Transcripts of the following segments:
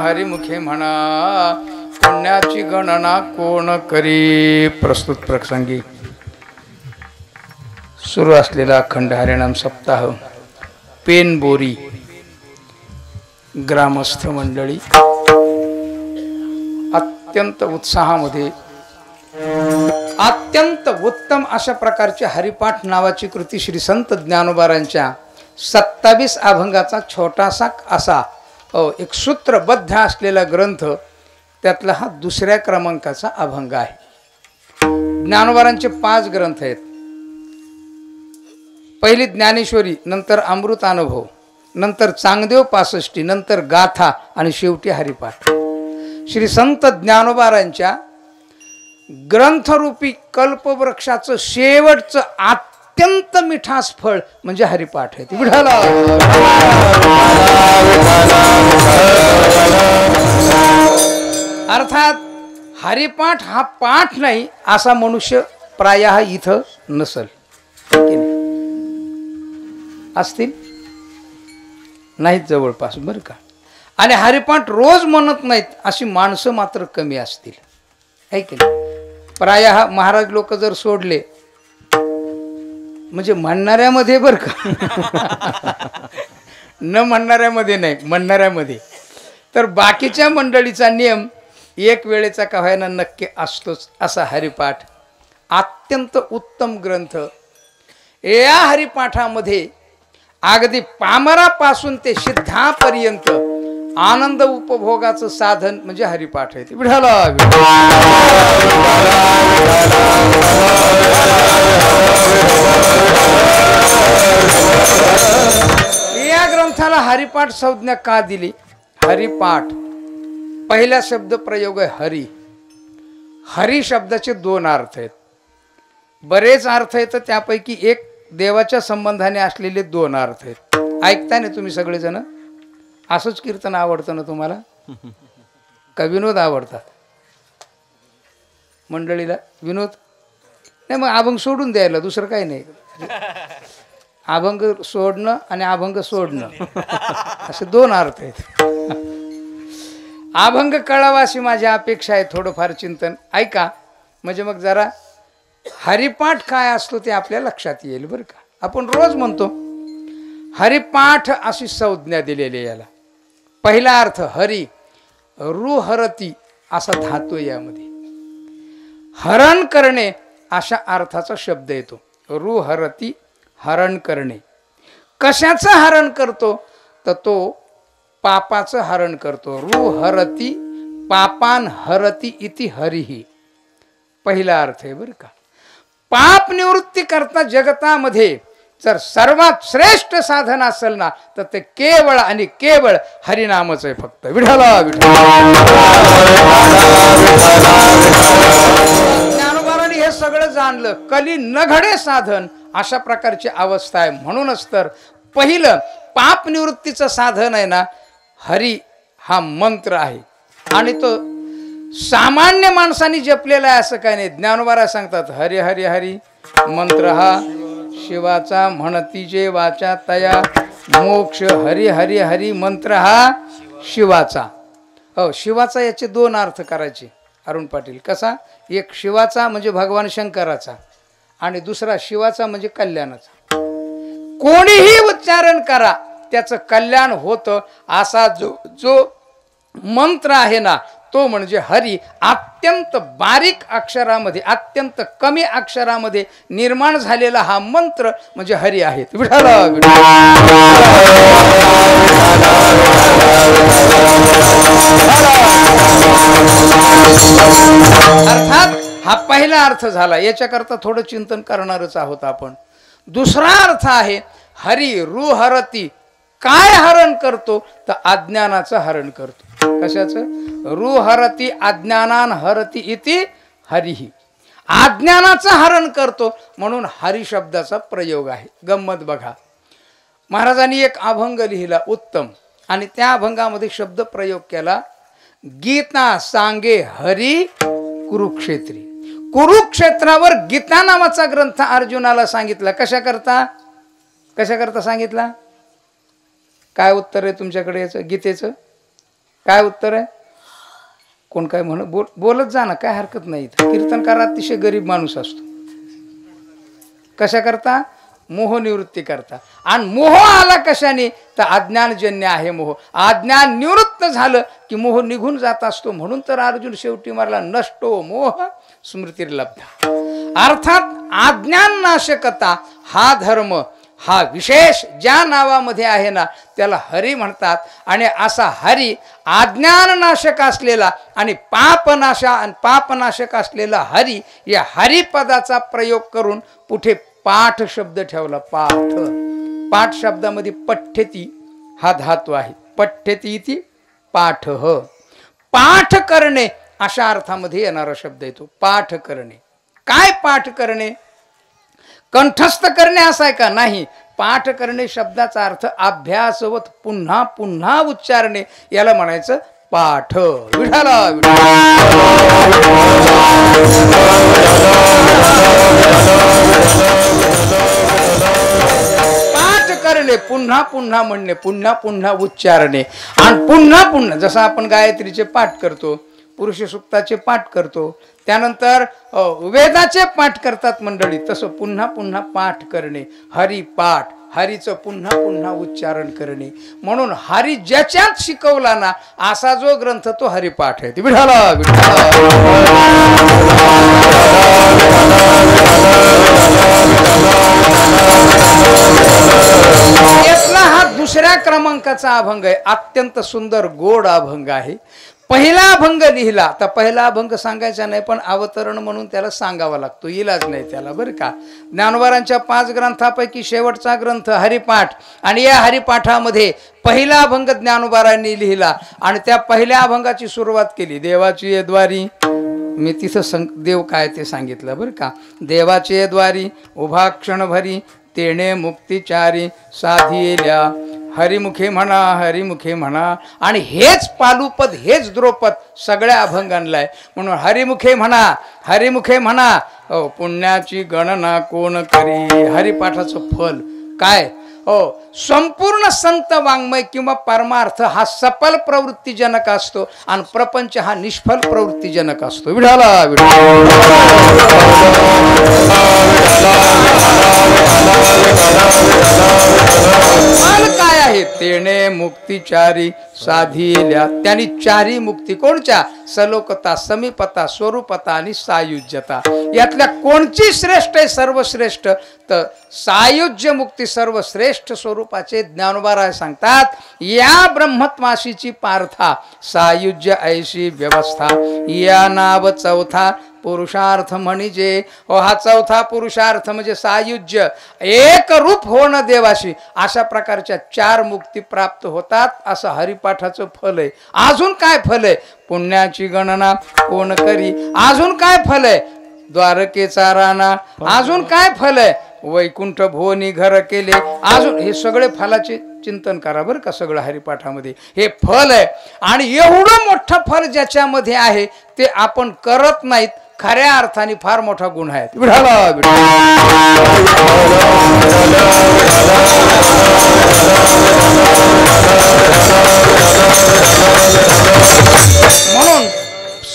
हरिमुखे म्हणा पुण्याची गणना कोण करी. प्रस्तुत प्रसंगी सुरू असलेला अखंड हरिनाम सप्ताह पेनबोरी ग्रामस्थ मंडळी अत्यंत उत्साहामध्ये अत्यंत उत्तम अशा प्रकारची हरिपाठ नावाची कृती श्री संत ज्ञानोबारांच्या 27 अभंगाचा छोटासा असा एक सूत्रबद्ध असलेला ग्रंथ, त्यातला हा दुसऱ्या क्रमांकाचा अभंग आहे. ज्ञानोबारांचे 5 ग्रंथ आहेत. पहिली ज्ञानेश्वरी, नंतर अमृतानुभव, नंतर चांगदेव 65, नंतर गाथा आणि शेवटी हरिपाठ. श्री संत ज्ञानोबारांच्या ग्रंथरूपी कल्पवृक्षाचं शेवटचं अत्यंत मिठास फळ म्हणजे हरिपाठ आहे. विठाला अर्थात हरिपाठ हा पाठ नाही असा मनुष्य प्रायः इथं नसल. असतील नाहीत जवळपास बरं का. आणि हरिपाठ रोज म्हणत नाहीत अशी माणसं मात्र कमी असतील. आहे की नाही. प्रायः महाराज लोक जर सोडले म्हणजे म्हणणाऱ्यामध्ये बरं का न म्हणणाऱ्यामध्ये नाही, म्हणणाऱ्यामध्ये तर बाकीच्या मंडळीचा नियम एक वेळेचा का व्हायना नक्की असतोच. असा हरिपाठ अत्यंत उत्तम ग्रंथ. या हरिपाठामध्ये अगदी पामरापासून ते सिद्धापर्यंत आनंद उपभोगाचं साधन म्हणजे हरिपाठ आहे. विठाला या ग्रंथाला हरिपाठ संज्ञा का दिली. हरिपाठ पहिला शब्द प्रयोग आहे हरी. हरी शब्दाचे 2 अर्थ आहेत. बरेच अर्थ आहेत, त्यापैकी एक देवाच्या संबंधाने असलेले 2 अर्थ आहेत. ऐकता ना तुम्ही सगळेजण. असंच कीर्तन आवडतं ना तुम्हाला का विनोद आवडतात मंडळीला. विनोद नाही मग अभंग सोडून द्यायला दुसरं काही नाही. अभंग सोडणं आणि अभंग सोडणं असे 2 अर्थ आहेत. अभंग कळावा अशी माझी अपेक्षा आहे. थोडंफार चिंतन ऐका म्हणजे मग जरा हरिपाठ काय असतो ते आपल्या लक्षात येईल बरं का. आपण रोज म्हणतो हरिपाठ अशी संज्ञा दिलेली याला. पहिला अर्थ हरी, रुहरती असा धातू यामध्ये. हरण करणे अशा अर्थाचा शब्द येतो. रुहरती हरण करणे. कशाचं हरण करतो तर तो पापाचं हरण करतो. रुहरती पापान हरती इति हरिही पहिला अर्थ आहे बरं का. पाप निवृत्ती करता जगतामध्ये जर सर्वात श्रेष्ठ साधन असेल ना तर ते केवळ आणि केवळ हरिनामच आहे फक्त. विठाला ज्ञानोबारांनी हे सगळं जाणलं. कली न घडे साधन अशा प्रकारची अवस्था आहे. म्हणूनच तर पहिलं पाप निवृत्तीचं साधन आहे ना हरी हा मंत्र आहे. आणि तो सामान्य माणसांनी जपलेला आहे असं काही नाही. ज्ञानोबा सांगतात हरी हरी हरी मंत्र हा शिवाचा म्हणती जे वाचा तया मोक्ष. हरी हरी हरी मंत्र हा शिवाचा. हो, शिवाचा याचे दोन अर्थ करायचे अरुण पाटील. कसा? एक शिवाचा म्हणजे भगवान शंकराचा आणि दुसरा शिवाचा म्हणजे कल्याणाचा. कोणीही उच्चारण करा त्याचं कल्याण होतं असा जो मंत्र आहे ना तो म्हणजे हरी. अत्यंत बारीक अक्षरामध्ये अत्यंत कमी अक्षरामध्ये निर्माण झालेला हा मंत्र म्हणजे हरी आहे. विठ्ठल अर्थात हा पहिला अर्थ झाला. याच्याकरता थोडं चिंतन करणारच आहोत आपण. दुसरा अर्थ आहे हरी रुहरती. काय हरण करतो? तर अज्ञानाचं हरण करतो. कशाचं? रुहरती अज्ञानान हरती इति हरिही. अज्ञानाचं हरण करतो म्हणून हरी शब्दाचा प्रयोग आहे. गंमत बघा, महाराजांनी एक अभंग लिहिला उत्तम आणि त्या अभंगामध्ये शब्द प्रयोग केला गीता सांगे हरी कुरुक्षेत्री. कुरुक्षेत्रावर गीता नावाचा ग्रंथ अर्जुनाला सांगितला. कशा करता सांगितला? काय उत्तर आहे तुमच्याकडे याचं गीतेचं? काय उत्तर आहे? कोण काय बोलत जा ना, काय हरकत नाही. कीर्तनकार अतिशय गरीब माणूस असतो. कशा करता? मोह निवृत्ती करता. आणि मोह आला कशाने? तर अज्ञानजन्य आहे मोह. अज्ञान निवृत्त झालं की मोह निघून जात असतो. म्हणून तर अर्जुन शेवटी मारला नष्टो मोह स्मृतिर्लब्धा. अर्थात अज्ञान नाशकता हा धर्म हा विशेष ज्या नावामध्ये आहे ना त्याला हरी म्हणतात. आणि असा हरी अज्ञाननाशक असलेला आणि पापनाशक असलेला हरी या हरिपदाचा प्रयोग करून पुढे पाठ शब्द ठेवला. पाठ शब्दामध्ये पठ्यती हा धातू आहे. पठ्यती इति पाठ. पाठ करणे अशा अर्थामध्ये येणारा शब्द येतो. पाठ करणे. काय पाठ करणे? कंठस्थ करणे असा आहे का? नाही. पाठ करणे शब्दाचा अर्थ अभ्यासवत पुन्हा पुन्हा उच्चारणे याला म्हणायचं पाठ. विठाला पाठ करणे पुन्हा पुन्हा म्हणणे, पुन्हा पुन्हा उच्चारणे. आणि पुन्हा पुन्हा जसं आपण गायत्रीचे पाठ करतो, पुरुष सूक्ताचे पाठ करतो, त्यानंतर वेदाचे पाठ करतात मंडळी, तसं पुन्हा पुन्हा पाठ करणे. हरिपाठ, हरीचं पुन्हा पुन्हा उच्चारण करणे. म्हणून हरी ज्याच्यात शिकवला ना असा जो ग्रंथ तो हरिपाठ आहे. विठाला विठाला हा दुसऱ्या क्रमांकाचा अभंग आहे. अत्यंत सुंदर गोड अभंग आहे. पहिला अभंग लिहिला तर पहिला अभंग सांगायचा नाही, पण अवतरण म्हणून त्याला सांगावा लागतो, इलाज नाही त्याला, बरं का. ज्ञानोबारांच्या 5 ग्रंथापैकी शेवटचा ग्रंथ हरिपाठ. आणि या हरिपाठामध्ये पहिला अभंग ज्ञानोबारांनी लिहिला आणि त्या पहिल्या अभंगाची सुरुवात केली देवाची येद्वारी. मी तिथं देव काय ते सांगितलं बरं का. देवाची येद्वारी उभा क्षणभरी तेणे मुक्तिचारी साधिल्या हरिमुखे म्हणा हरिमुखे म्हणा. आणि हेच पालुपद हेच द्रोपद सगळ्या अभंगांना आहे. म्हणून हरिमुखे म्हणा हरिमुखे म्हणा. हो, पुण्याची गणना कोण करी. हरिपाठाचं फल काय? हो, संपूर्ण संत वाङ्मय किंवा परमार्थ हा सफल प्रवृत्तीजनक असतो आणि प्रपंच हा निष्फल प्रवृत्तीजनक असतो. विठाला काय आहे? तेणे मुक्तिचारी साधिल्या. त्यांनी चारी मुक्ती कोणच्या? सलोकता, समीपता, स्वरूपता आणि सायुज्यता. यातल्या कोणची श्रेष्ठ आहे? सर्वश्रेष्ठ. तर सायुज्य मुक्ती सर्वश्रेष्ठ स्वरूपाचे ज्ञानोबा सांगतात. या ब्रह्मत्वाशीची पार्था सायुज्य ऐशी व्यवस्था. या नाव चौथा पुरुषार्थ म्हणजे. हा चौथा पुरुषार्थ म्हणजे सायुज्य, एक रूप होणं देवाशी. अशा प्रकारच्या 4 मुक्ती प्राप्त होतात असं हरिपाठाचं फल आहे. अजून काय फल आहे? पुण्याची गणना कोण करी. अजून काय फल आहे? द्वारकेचा राणा. अजून काय फल आहे? वैकुंठ भुवनी घर केले. अजून हे सगळे फलाचे चिंतन करा बरं का सगळं हरिपाठामध्ये हे फल आहे आणि एवढं मोठं फल ज्याच्यामध्ये आहे ते आपण करत नाहीत खऱ्या अर्थाने फार मोठा गुण आहे म्हणून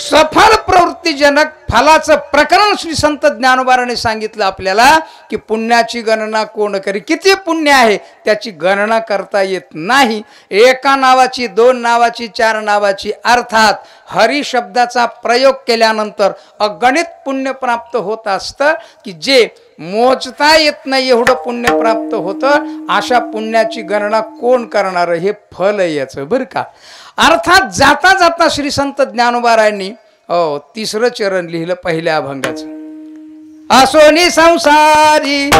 सफल प्रवृत्तीजनक फलाचं प्रकरण श्री संत ज्ञानोबाराने सांगितलं आपल्याला की पुण्याची गणना कोण करी किती पुण्य आहे त्याची गणना करता येत नाही एका नावाची दोन नावाची चार नावाची अर्थात हरी शब्दाचा प्रयोग केल्यानंतर अगणित पुण्य प्राप्त होत असतं की जे मोजता येत नाही एवढं पुण्य प्राप्त होतं अशा पुण्याची गणना कोण करणार हे फल आहे याचं बरं का अर्थात जाता जाता श्री संत ज्ञानोबारायांनी तिसरं चरण लिहिलं पहिल्या अभंगाचं असोनी संसारी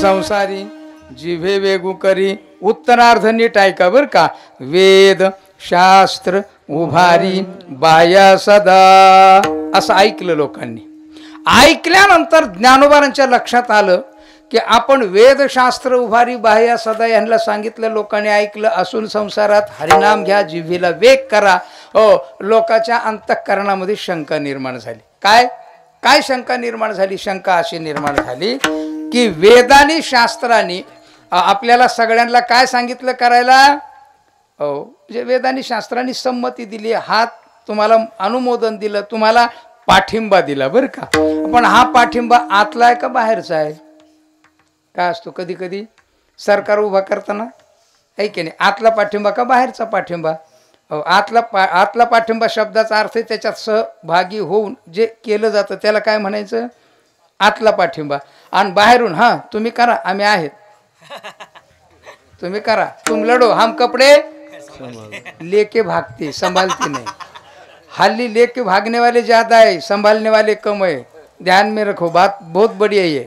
संसारी जिभे वेगू करी उत्तरार्ध नीट ऐका बर का वेद शास्त्र उभारी बाया सदा असं ऐकलं लोकांनी ऐकल्यानंतर ज्ञानोबारांच्या लक्षात आलं की आपण वेदशास्त्र उभारी बाह्या सदा यांना सांगितलं लोकांनी ऐकलं असून संसारात हरिनाम घ्या जिभेला वेग करा लोकांच्या अंतःकरणामध्ये शंका निर्माण झाली काय शंका निर्माण झाली शंका अशी निर्माण झाली की वेदानी शास्त्रांनी आपल्याला सगळ्यांना काय सांगितलं करायला म्हणजे वेदानी शास्त्रांनी संमती दिली हात तुम्हाला अनुमोदन दिलं तुम्हाला पाठिंबा दिला बरं का पण हा पाठिंबा आतला आहे का बाहेरचा आहे काय असतो कधी कधी सरकार उभा करताना आहे की नाही आतला पाठिंबा का बाहेरचा पाठिंबा आतला पाठिंबा शब्दाचा अर्थ त्याच्यात सहभागी होऊन जे केलं जातं त्याला काय म्हणायचं आतला पाठिंबा आणि बाहेरून हा तुम्ही करा आम्ही आहेत तुम्ही करा तुम लढो हम कपडे लेके भागते संभालते नहीं हल्ली लेके भागने वाले ज्यादा है संभालने वाले कम है ध्यान में रखो बात बहुत बढ़िया है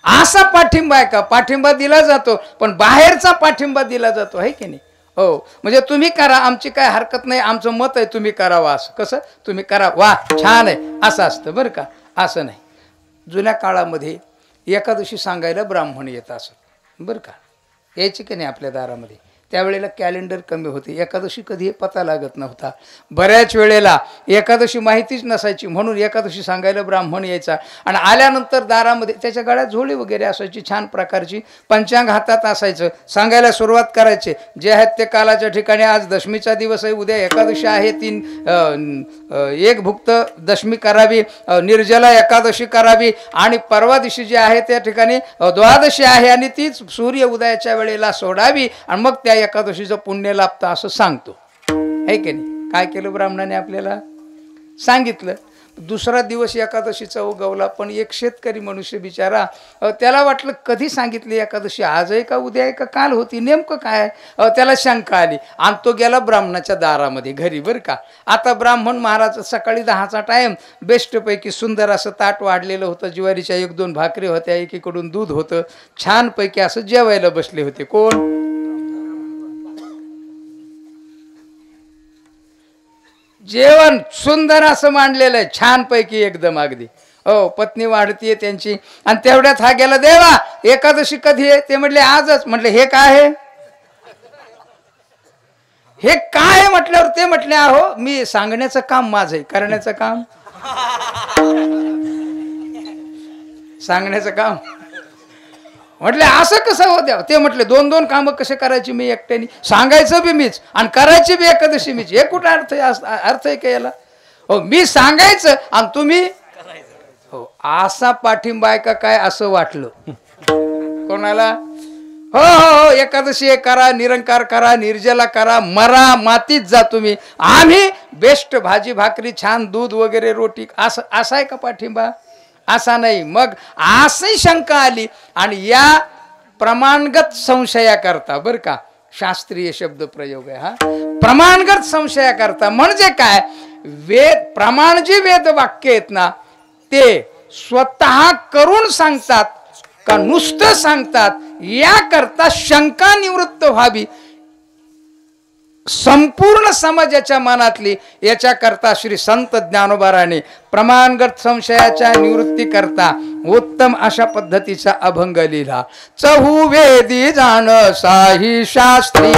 असा पाठिंबा आहे का पाठिंबा दिला जातो पण बाहेरचा पाठिंबा दिला जातो आहे की नाही हो म्हणजे तुम्ही करा आमची काय हरकत नाही आमचं मत आहे तुम्ही करावा असं कसं तुम्ही करा वा छान आहे असं असतं बरं का असं नाही जुन्या काळामध्ये एकादशी सांगायला ब्राह्मण येत असत बरं का यायची की नाही आपल्या दारामध्ये त्यावेळेला कॅलेंडर कमी होते एकादशी कधी पता लागत नव्हता बऱ्याच वेळेला एकादशी माहितीच नसायची म्हणून एकादशी सांगायला ब्राह्मण यायचा आणि आल्यानंतर दारामध्ये त्याच्या गळ्यात झोळी वगैरे असायची छान प्रकारची पंचांग हातात असायचं सांगायला सुरुवात करायचे जे आहेत ते कालाच्या ठिकाणी आज दशमीचा दिवस आहे उद्या एकादशी आहे एक भुक्त दशमी करावी निर्जला एकादशी करावी आणि परवा दिवशी जे आहे त्या ठिकाणी द्वादशी आहे आणि तीच सूर्य उदयाच्या वेळेला सोडावी आणि मग त्या एकादशीचं पुण्य लाभतं असं सांगतो आहे की नाही काय केलं ब्राह्मणाने आपल्याला सांगितलं दुसरा दिवस एकादशीचा उगवला पण एक शेतकरी मनुष्य बिचारा त्याला वाटलं कधी सांगितली एकादशी आज आहे का उद्या आहे का काल होती नेमकं काय त्याला शंका आली आणि तो गेला ब्राह्मणाच्या दारामध्ये घरी बरं का आता ब्राह्मण महाराज सकाळी 10चा टाइम बेस्टपैकी सुंदर असं ताट वाढलेलं होतं ज्वारीच्या 1-2 भाकरी होत्या एकीकडून दूध होतं छानपैकी असं जेवायला बसले होते कोण जेवण सुंदर असं मांडलेलं आहे छानपैकी एकदम अगदी पत्नी वाढतीये त्यांची आणि तेवढ्यात हा गेला देवा एकादशी कधी आहे ते म्हटले आजच म्हटले हे काय आहे म्हटल्यावर ते म्हटले अहो मी सांगण्याचं काम माझं आहे करण्याचं काम सांगण्याचं काम म्हटले असं कसं हो द्या ते म्हटले 2-2 कामं कसे करायची मी एकट्याने सांगायचं बी मीच आणि करायची बी एकादशी मीच हे कुठं अर्थ आहे का याला हो मी सांगायचं आणि तुम्ही हो असा पाठिंबा आहे का काय असं वाटलं कोणाला हो हो हो एकादशी करा निरंकार करा निर्जला करा मरा मातीत जा तुम्ही आम्ही बेस्ट भाजी भाकरी छान दूध वगैरे रोटी असं आहे का पाठिंबा असा नाही. मग अशी शंका आली आणि या प्रमाणगत संशयाकरता बरं का शास्त्रीय शब्द प्रयोग आहे हा. प्रमाणगत संशयाकरता म्हणजे काय, वेद प्रमाण जे वेद वाक्य आहेत ना ते स्वतः करून सांगतात का नुसतं सांगतात, याकरता शंका निवृत्त व्हावी संपूर्ण समाजाच्या मनातली, याच्याकरता श्री संत ज्ञानोबाराने प्रमाणगत संशयाच्या निवृत्ती करता उत्तम अशा पद्धतीचा अभंग लिहिला. चहुवेदी जाण साही शास्त्री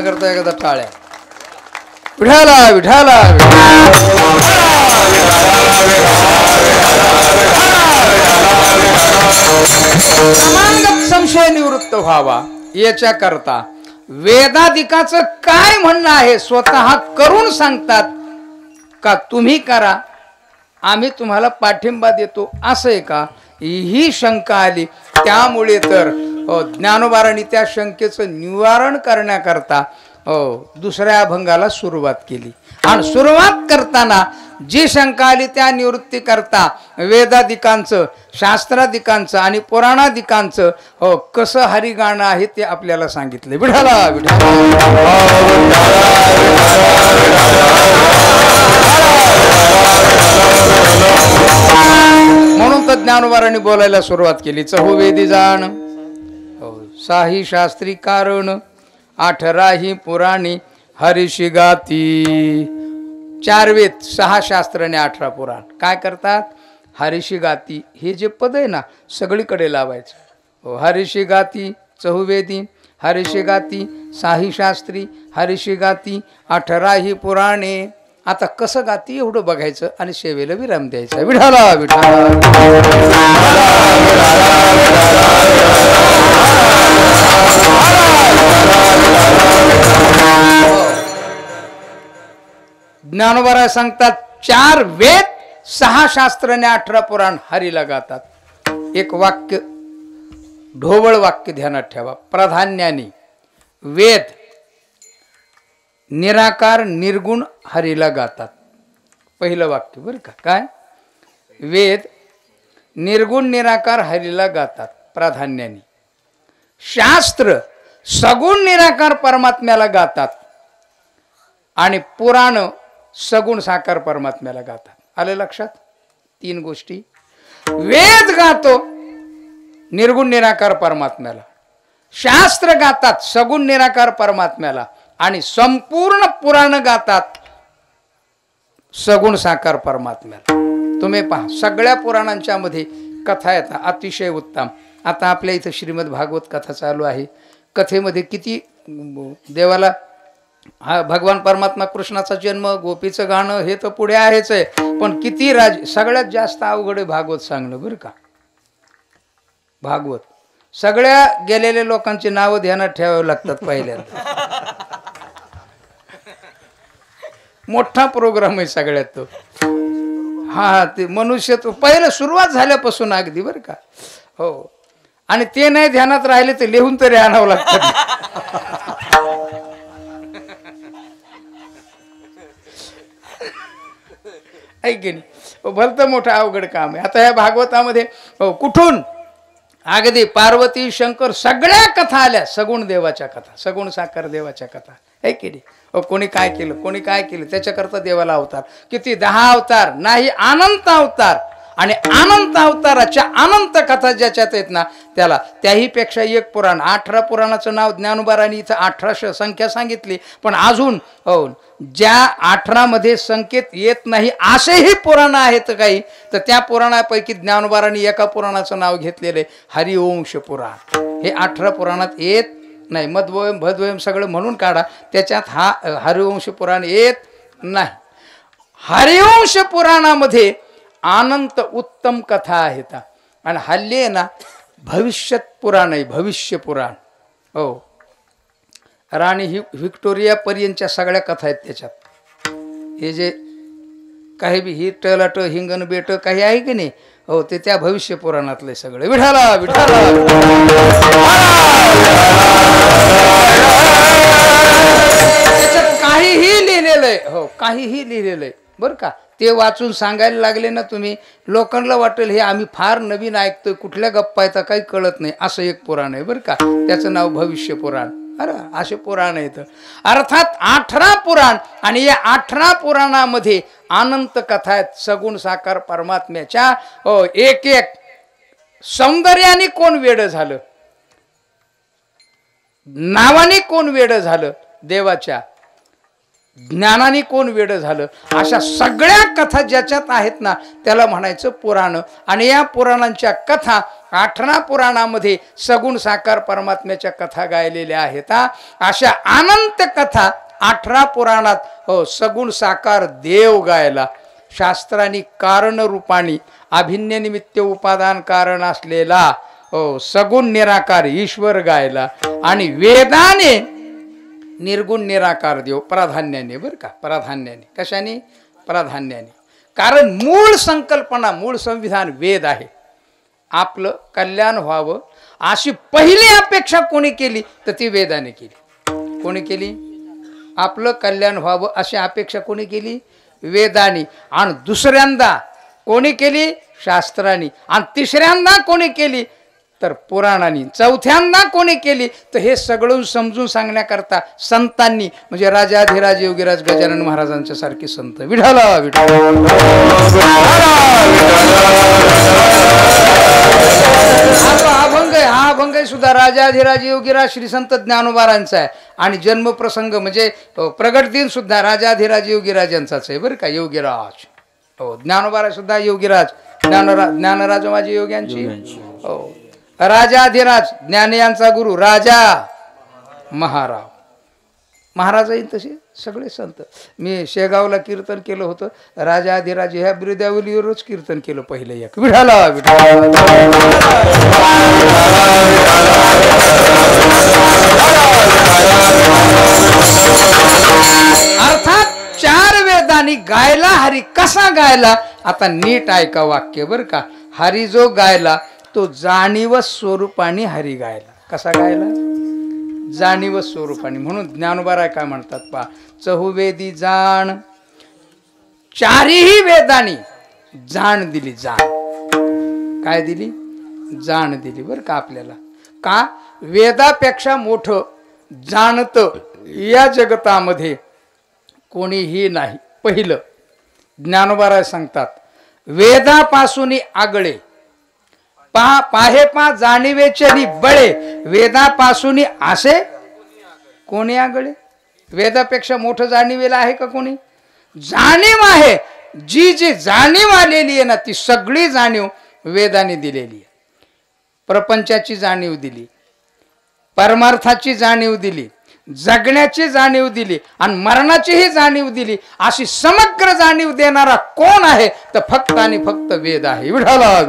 करता एकदा टाळ्या. विठाला विठाला संशय निवृत्त व्हावा याच्या करता वेदाधिकाचं काय म्हणणं आहे स्वतः करून सांगतात का तुम्ही करा आम्ही तुम्हाला पाठिंबा देतो असं आहे का, ही शंका आली. त्यामुळे तर ज्ञानोबारांनी त्या शंकेचं निवारण करण्याकरता दुसऱ्या अभंगाला सुरुवात केली. आणि सुरुवात करताना जी शंका आली त्या निवृत्ती करता वेदाधिकांचं शास्त्राधिकांचं आणि पुराणाधिकांचं कसं हरिगाणं आहे ते आपल्याला सांगितले. विठाला विठाला म्हणून तर ज्ञानोबारांनी बोलायला सुरुवात केली. चहुवेदी जाण साही शास्त्री कारण 18 ही पुराणी हरिशी गाती. 4 वेद 6 शास्त्र आणि 18 पुराण काय करतात, हरिशी गाती हे जे पद आहे ना सगळीकडे लावायचं. हरिशी गाती चहुवेदी हरिशी गाती साही शास्त्री हरिशी गाती 18 ही पुराणे. आता कसं गाती एवढं बघायचं आणि सेवेला विराम द्यायचा. विठाला विठाला ज्ञानोबा सांगतात 4 वेद 6 शास्त्र आणि 18 पुराण हरीला गातात. एक वाक्य ढोबळ वाक्य ध्यानात ठेवा. प्राधान्याने वेद निराकार निर्गुण हरीला गातात. पहिलं वाक्य बरं का, काय वेद निर्गुण निराकार हरीला गातात प्राधान्याने, शास्त्र सगुण निराकार परमात्म्याला गातात आणि पुराण सगुण साकार परमात्म्याला गातात. आलं लक्षात? 3 गोष्टी. वेद गातो निर्गुण निराकार परमात्म्याला, शास्त्र गातात सगुण निराकार परमात्म्याला आणि संपूर्ण पुराण गातात सगुण साकार परमात्म्याला. तुम्ही पहा सगळ्या पुराणांच्या मध्ये कथा येतात अतिशय उत्तम. आता आपल्या इथं श्रीमद भागवत कथा चालू आहे. कथेमध्ये किती देवाला हा भगवान परमात्मा कृष्णाचा जन्म, गोपीचं गाणं हे तर पुढे आहेच आहे, पण किती सगळ्यात जास्त अवघड आहे भागवत सांगणं बरं का. भागवत सगळ्या गेलेल्या लोकांची नावं ध्यानात ठेवावी लागतात पहिल्यांदा. मोठा प्रोग्राम आहे सगळ्यात तो. हा ते मनुष्य तो पहिलं सुरुवात झाल्यापासून अगदी बरं का. हो, आणि ते नाही ध्यानात राहिले तर लिहून तरी आणावं लागतं. ऐके नाही, भलतं मोठं अवघड काम आहे. आता या भागवतामध्ये कुठून अगदी पार्वती शंकर सगळ्या कथा आल्या, सगुण देवाच्या कथा, सगुण साकार देवाच्या कथा. ऐके नाही, कोणी काय केलं, कोणी काय केलं, त्याच्याकरता देवाला अवतार किती, 10 अवतार नाही, अनंत अवतार. आणि अनंत अवताराच्या अनंत कथा ज्याच्यात आहेत ना त्याला त्याही पेक्षा एक पुराण. 18 पुराणाचं नाव ज्ञानोबारांनी इथं 1800 संख्या सांगितली, पण अजून ज्या 18 मध्ये संकेत येत नाही असेही पुराण आहेत काही, तर त्या पुराणापैकी ज्ञानोबारांनी एका पुराणाचं नाव घेतलेलं आहे हरिवंश पुराण. हे 18 पुराणात येत नाही. मध्वयम भद्वयम सगळं म्हणून काढा, त्याच्यात हा हरिवंश पुराण येत नाही. हरिवंश पुराणामध्ये अनंत उत्तम कथा आहेत. आणि हल्ली आहे ना भविष्यात पुराण आहे, भविष्य पुराण. हो, राणी व्हिक्टोरिया पर्यंतच्या सगळ्या कथा आहेत त्याच्यात. हे जे काही बी ही टलाट हिंगण बेट काही आहे की नाही, हो ते त्या भविष्य पुराणातले सगळे. विठाला विठाला त्याच्यात काहीही लिहिलेलं आहे. हो, काहीही लिहिलेलं आहे बरं का. ते वाचून सांगायला लागले ना तुम्ही, लोकांना वाटेल हे आम्ही फार नवीन ऐकतोय, कुठल्या गप्पा येतात काही कळत नाही. असं एक पुराण आहे बरं का, त्याचं नाव भविष्य पुराण. अरे असे पुराण आहेत. अर्थात 18 पुराण, आणि या 18 पुराणामध्ये अनंत कथा आहेत सगुण साकार परमात्म्याच्या. एक एक सौंदर्याने कोण वेड झालं, नावाने कोण वेड झालं देवाच्या, ज्ञानाने कोण वेड झालं, अशा सगळ्या कथा ज्याच्यात आहेत ना त्याला म्हणायचं पुराण. आणि या पुराणांच्या कथा 18 पुराणामध्ये सगुण साकार परमात्म्याच्या कथा गायलेल्या आहेत. अशा अनंत कथा 18 पुराणात सगुण साकार देव गायला, शास्त्रांनी कारण रूपाने अभिन्न निमित्त उपादान कारण असलेला सगुण निराकार ईश्वर गायला, आणि वेदाने निर्गुण निराकार देव प्राधान्याने बरं का, प्राधान्याने. कशाने? प्राधान्याने. कारण मूळ संकल्पना, मूळ संविधान वेद आहे. आपलं कल्याण व्हावं अशी पहिली अपेक्षा कोणी केली तर ती वेदाने केली. कोणी केली? आपलं कल्याण व्हावं अशी अपेक्षा कोणी केली? वेदाने. आणि दुसऱ्यांदा कोणी केली? शास्त्रांनी. आणि तिसऱ्यांदा कोणी केली तर पुराणांनी. चौथ्यांदा कोणी केली तर हे सगळं समजून सांगण्याकरता संतांनी, म्हणजे राजाधिराज योगीराज गजानन महाराजांच्या सारखे संत. विठाला विठाला हा अभंग सुद्धा राजाधिराज योगीराज श्री संत ज्ञानोबारांचा आहे. आणि जन्मप्रसंग म्हणजे प्रगट दिन सुद्धा राजाधिराज योगीराज यांचाच आहे बरं का. योगीराज ज्ञानोबारा सुद्धा योगीराज, ज्ञानराज माझी योग्यांची. राजाधिराज ज्ञान यांचा गुरु राजा महाराव. महाराजही तसे सगळे संत. मी शेगावला कीर्तन केलं होतं, राजाधिराज ह्या बिरुदावलीवरच कीर्तन केलं पहिलं एक. विठाला विठाला. अर्थात 4 वेदांनी गायला हरी. कसा गायला? आता नीट ऐका वाक्य बरं का. हरी जो गायला तो जाणीव स्वरूपाने हरी गायला. कसा गायला? जाणीव स्वरूपाने. म्हणून ज्ञानोबा काय म्हणतात पहा, चहुवेदी जाण, 4ही वेदांनी जाण दिली. जाण काय दिली? जाण दिली बरं का आपल्याला. का? वेदापेक्षा मोठं जाणतं या जगतामध्ये कोणीही नाही. पहिलं ज्ञानोबा सांगतात, वेदापासून आगळे पाहे पा जाणीवेचे बळे, वेदापासून असे कोणी आगळे? वेदापेक्षा मोठं जाणीवेला आहे का कोणी? जाणीव आहे. जी जी जाणीव आलेली आहे ना, ती सगळी जाणीव वेदाने दिलेली आहे. प्रपंचाची जाणीव दिली, परमार्थाची जाणीव दिली, जगण्याची जाणीव दिली आणि मरणाचीही जाणीव दिली. अशी समग्र जाणीव देणारा कोण आहे? तर फक्त आणि फक्त वेद आहे. विठ्ठला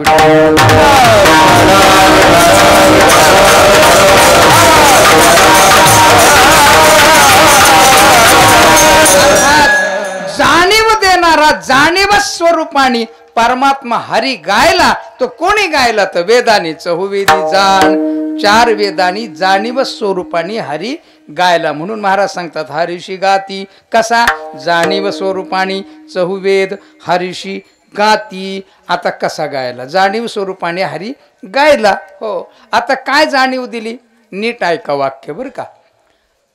जाणीव देणारा, जाणीव स्वरूपाने परमात्मा हरी गायला. तो कोणी गायला? तर वेदाने. चहुवेदी जाण, चार वेदानी जाणीव स्वरूपाने हरी गायला. म्हणून महाराज सांगतात, हरीशी गाती. कसा? जाणीव स्वरूपाने चहुवेद हरीशी गाती. आता कसा गायला? जाणीव स्वरूपाने हरी गायला. हो, आता काय जाणीव दिली? नीट ऐका वाक्य बरं का.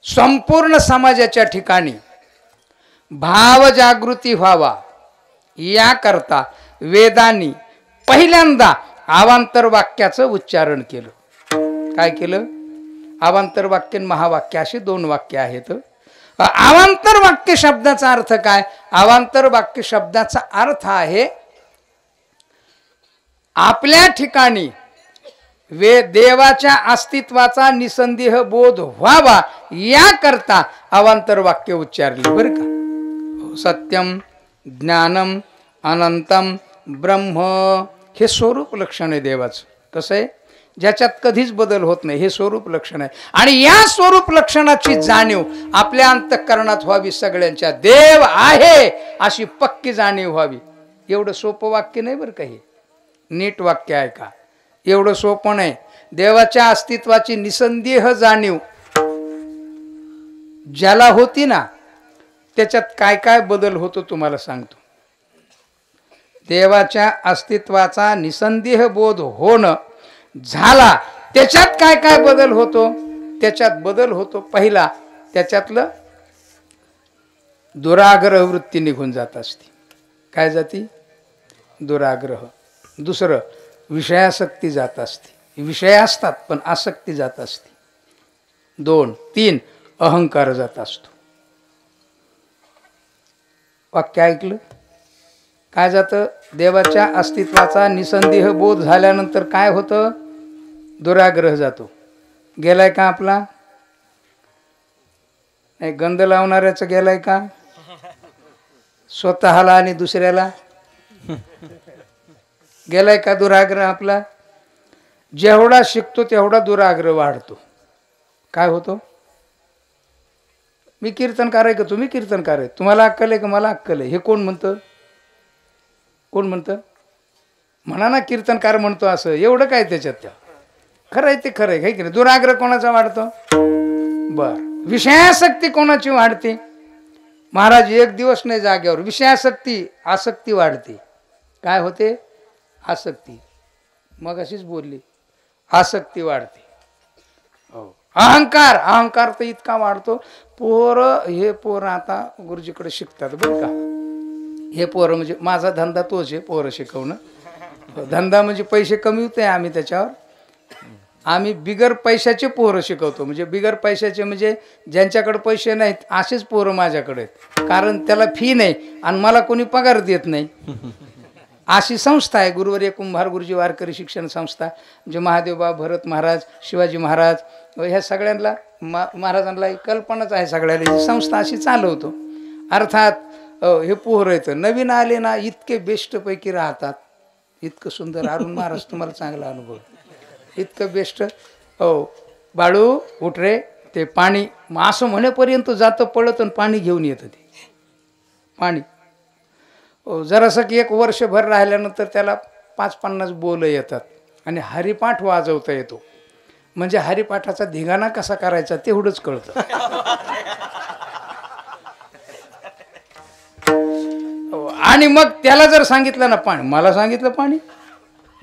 संपूर्ण समाजाच्या ठिकाणी भाव जागृती व्हावा याकरता वेदांनी पहिल्यांदा अवांतर वाक्याचं उच्चारण केलं. काय केलं? अवांतर वाक्य आणि महावाक्य अशी दोन वाक्य आहेत. अवांतर वाक्य शब्दाचा अर्थ काय? अवांतर वाक्य शब्दाचा अर्थ आहे आपल्या ठिकाणी देवाच्या अस्तित्वाचा निसंदेह बोध व्हावा याकरता अवांतर वाक्य उच्चारले बरं का. सत्यम, ज्ञानम, अनंतम, ब्रह्म हे स्वरूप लक्षण आहे देवाचं. कसं आहे? ज्याच्यात कधीच बदल होत नाही, हे स्वरूप लक्षण आहे. आणि या स्वरूप लक्षणाची जाणीव आपल्या अंतःकरणात व्हावी. सगळ्यांच्या देव आहे अशी पक्की जाणीव व्हावी. एवढं सोपं वाक्य नाही बरं का हे. नीट वाक्य आहे का? एवढं सोपं नाही. देवाच्या अस्तित्वाची निसंदेह जाणीव ज्याला होती ना, त्याच्यात काय काय बदल होतो तुम्हाला सांगतो. देवाच्या अस्तित्वाचा निसंदेह बोध होणं झाला, त्याच्यात काय काय बदल होतो? त्याच्यात बदल होतो पहिला, त्याच्यातलं दुराग्रह वृत्ती निघून जात असते. काय जाती? दुराग्रह. दुसरं विषयासक्ती जात असते. विषय असतात पण आसक्ती जात असते. 2, 3 अहंकार जात असतो. वाक्य ऐकलं? काय जातं? देवाच्या अस्तित्वाचा निसंदेह बोध झाल्यानंतर काय होतं? दुराग्रह जातो. गेलाय का आपला? नाही, गंध लावणाऱ्याचं गेलाय का? स्वतःला आणि दुसऱ्याला गेलाय का दुराग्रह आपला? जेवढा शिकतो तेवढा दुराग्रह वाढतो. काय होतो? मी कीर्तनकार आहे का तुम्ही कीर्तनकार आहे? तुम्हाला अक्कल आहे का मला अक्कल आहे? हे कोण म्हणतं? कोण म्हणतं? म्हणा ना कीर्तनकार म्हणतो असं. एवढं काय त्याच्यात? त्या खरं आहे ते खरं आहे की नाही? दुराग्रह कोणाचा वाढतो? बर. विषयासक्ती कोणाची वाढते? महाराज एक दिवस नाही जाग्यावर. विषयासक्ती, आसक्ती वाढते. काय होते? आसक्ती. मग अशीच बोलली, आसक्ती वाढते. हो. अहंकार, अहंकार तर इतका वाढतो. हे पोरं आता गुरुजीकडे शिकतात बरं का. हे पोरं म्हणजे माझा धंदा तोच आहे, पोरं शिकवणं. धंदा म्हणजे पैसे कमी होते आम्ही त्याच्यावर. आम्ही बिगर पैशाचे पोरं शिकवतो. म्हणजे बिगर पैशाचे म्हणजे ज्यांच्याकडे पैसे नाहीत असेच पोरं माझ्याकडे आहेत. कारण त्याला फी नाही आणि मला कोणी पगार देत नाही. अशी संस्था आहे गुरुवर्य कुंभार गुरुजी वारकरी शिक्षण संस्था. म्हणजे महादेवबा, भरत महाराज, शिवाजी महाराज ह्या सगळ्यांना महाराजांना कल्पनाच आहे सगळ्याला. ही संस्था अशी चालवतो. अर्थात हे पोरं येतं नवीन आले ना, इतके बेस्टपैकी राहतात, इतकं सुंदर. अरुण महाराज तुम्हाला चांगला अनुभव, इतकं बेस्ट. हो बाळू उठ रे, ते पाणी असं म्हणेपर्यंत जातं पळत आणि पाणी घेऊन येतं. ते पाणी जरासं की 1 वर्षभर राहिल्यानंतर त्याला 5-50 बोलं येतात आणि हरिपाठ वाजवता येतो. म्हणजे हरिपाठाचा धिंगाणा कसा करायचा तेवढंच कळतं. आणि मग त्याला जर सांगितलं ना पाणी, मला सांगितलं पाणी,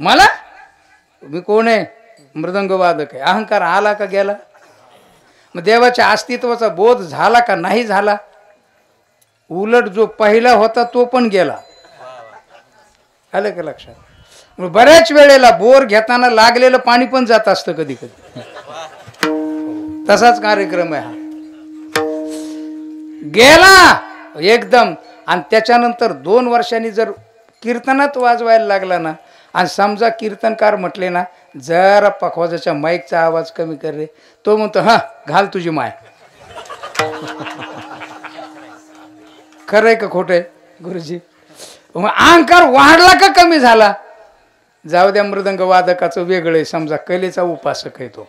मला मी कोण आहे? मृदंग वादक आहे. अहंकार आला का गेला? मग देवाच्या अस्तित्वाचा बोध झाला का नाही झाला? उलट जो पहिला होता तो पण गेला. आलं का लक्षात? मग बऱ्याच वेळेला बोर घेताना लागलेलं पाणी पण जात असतं कधी कधी. तसाच कार्यक्रम आहे हा. गेला एकदम. आणि त्याच्यानंतर 2 वर्षांनी जर कीर्तनात वाजवायला लागला ना, आणि समजा कीर्तनकार म्हटले ना, जरा पखवाजाच्या माईकचा आवाज कमी कर रे, तो म्हणतो हा घाल तुझी माय. खरंय का खोटं आहे गुरुजी? मग अहंकार वाढला का कमी झाला? जाऊ द्या, मृदंग वादकाचं वेगळं आहे, समजा कलेचा उपासक आहे तो.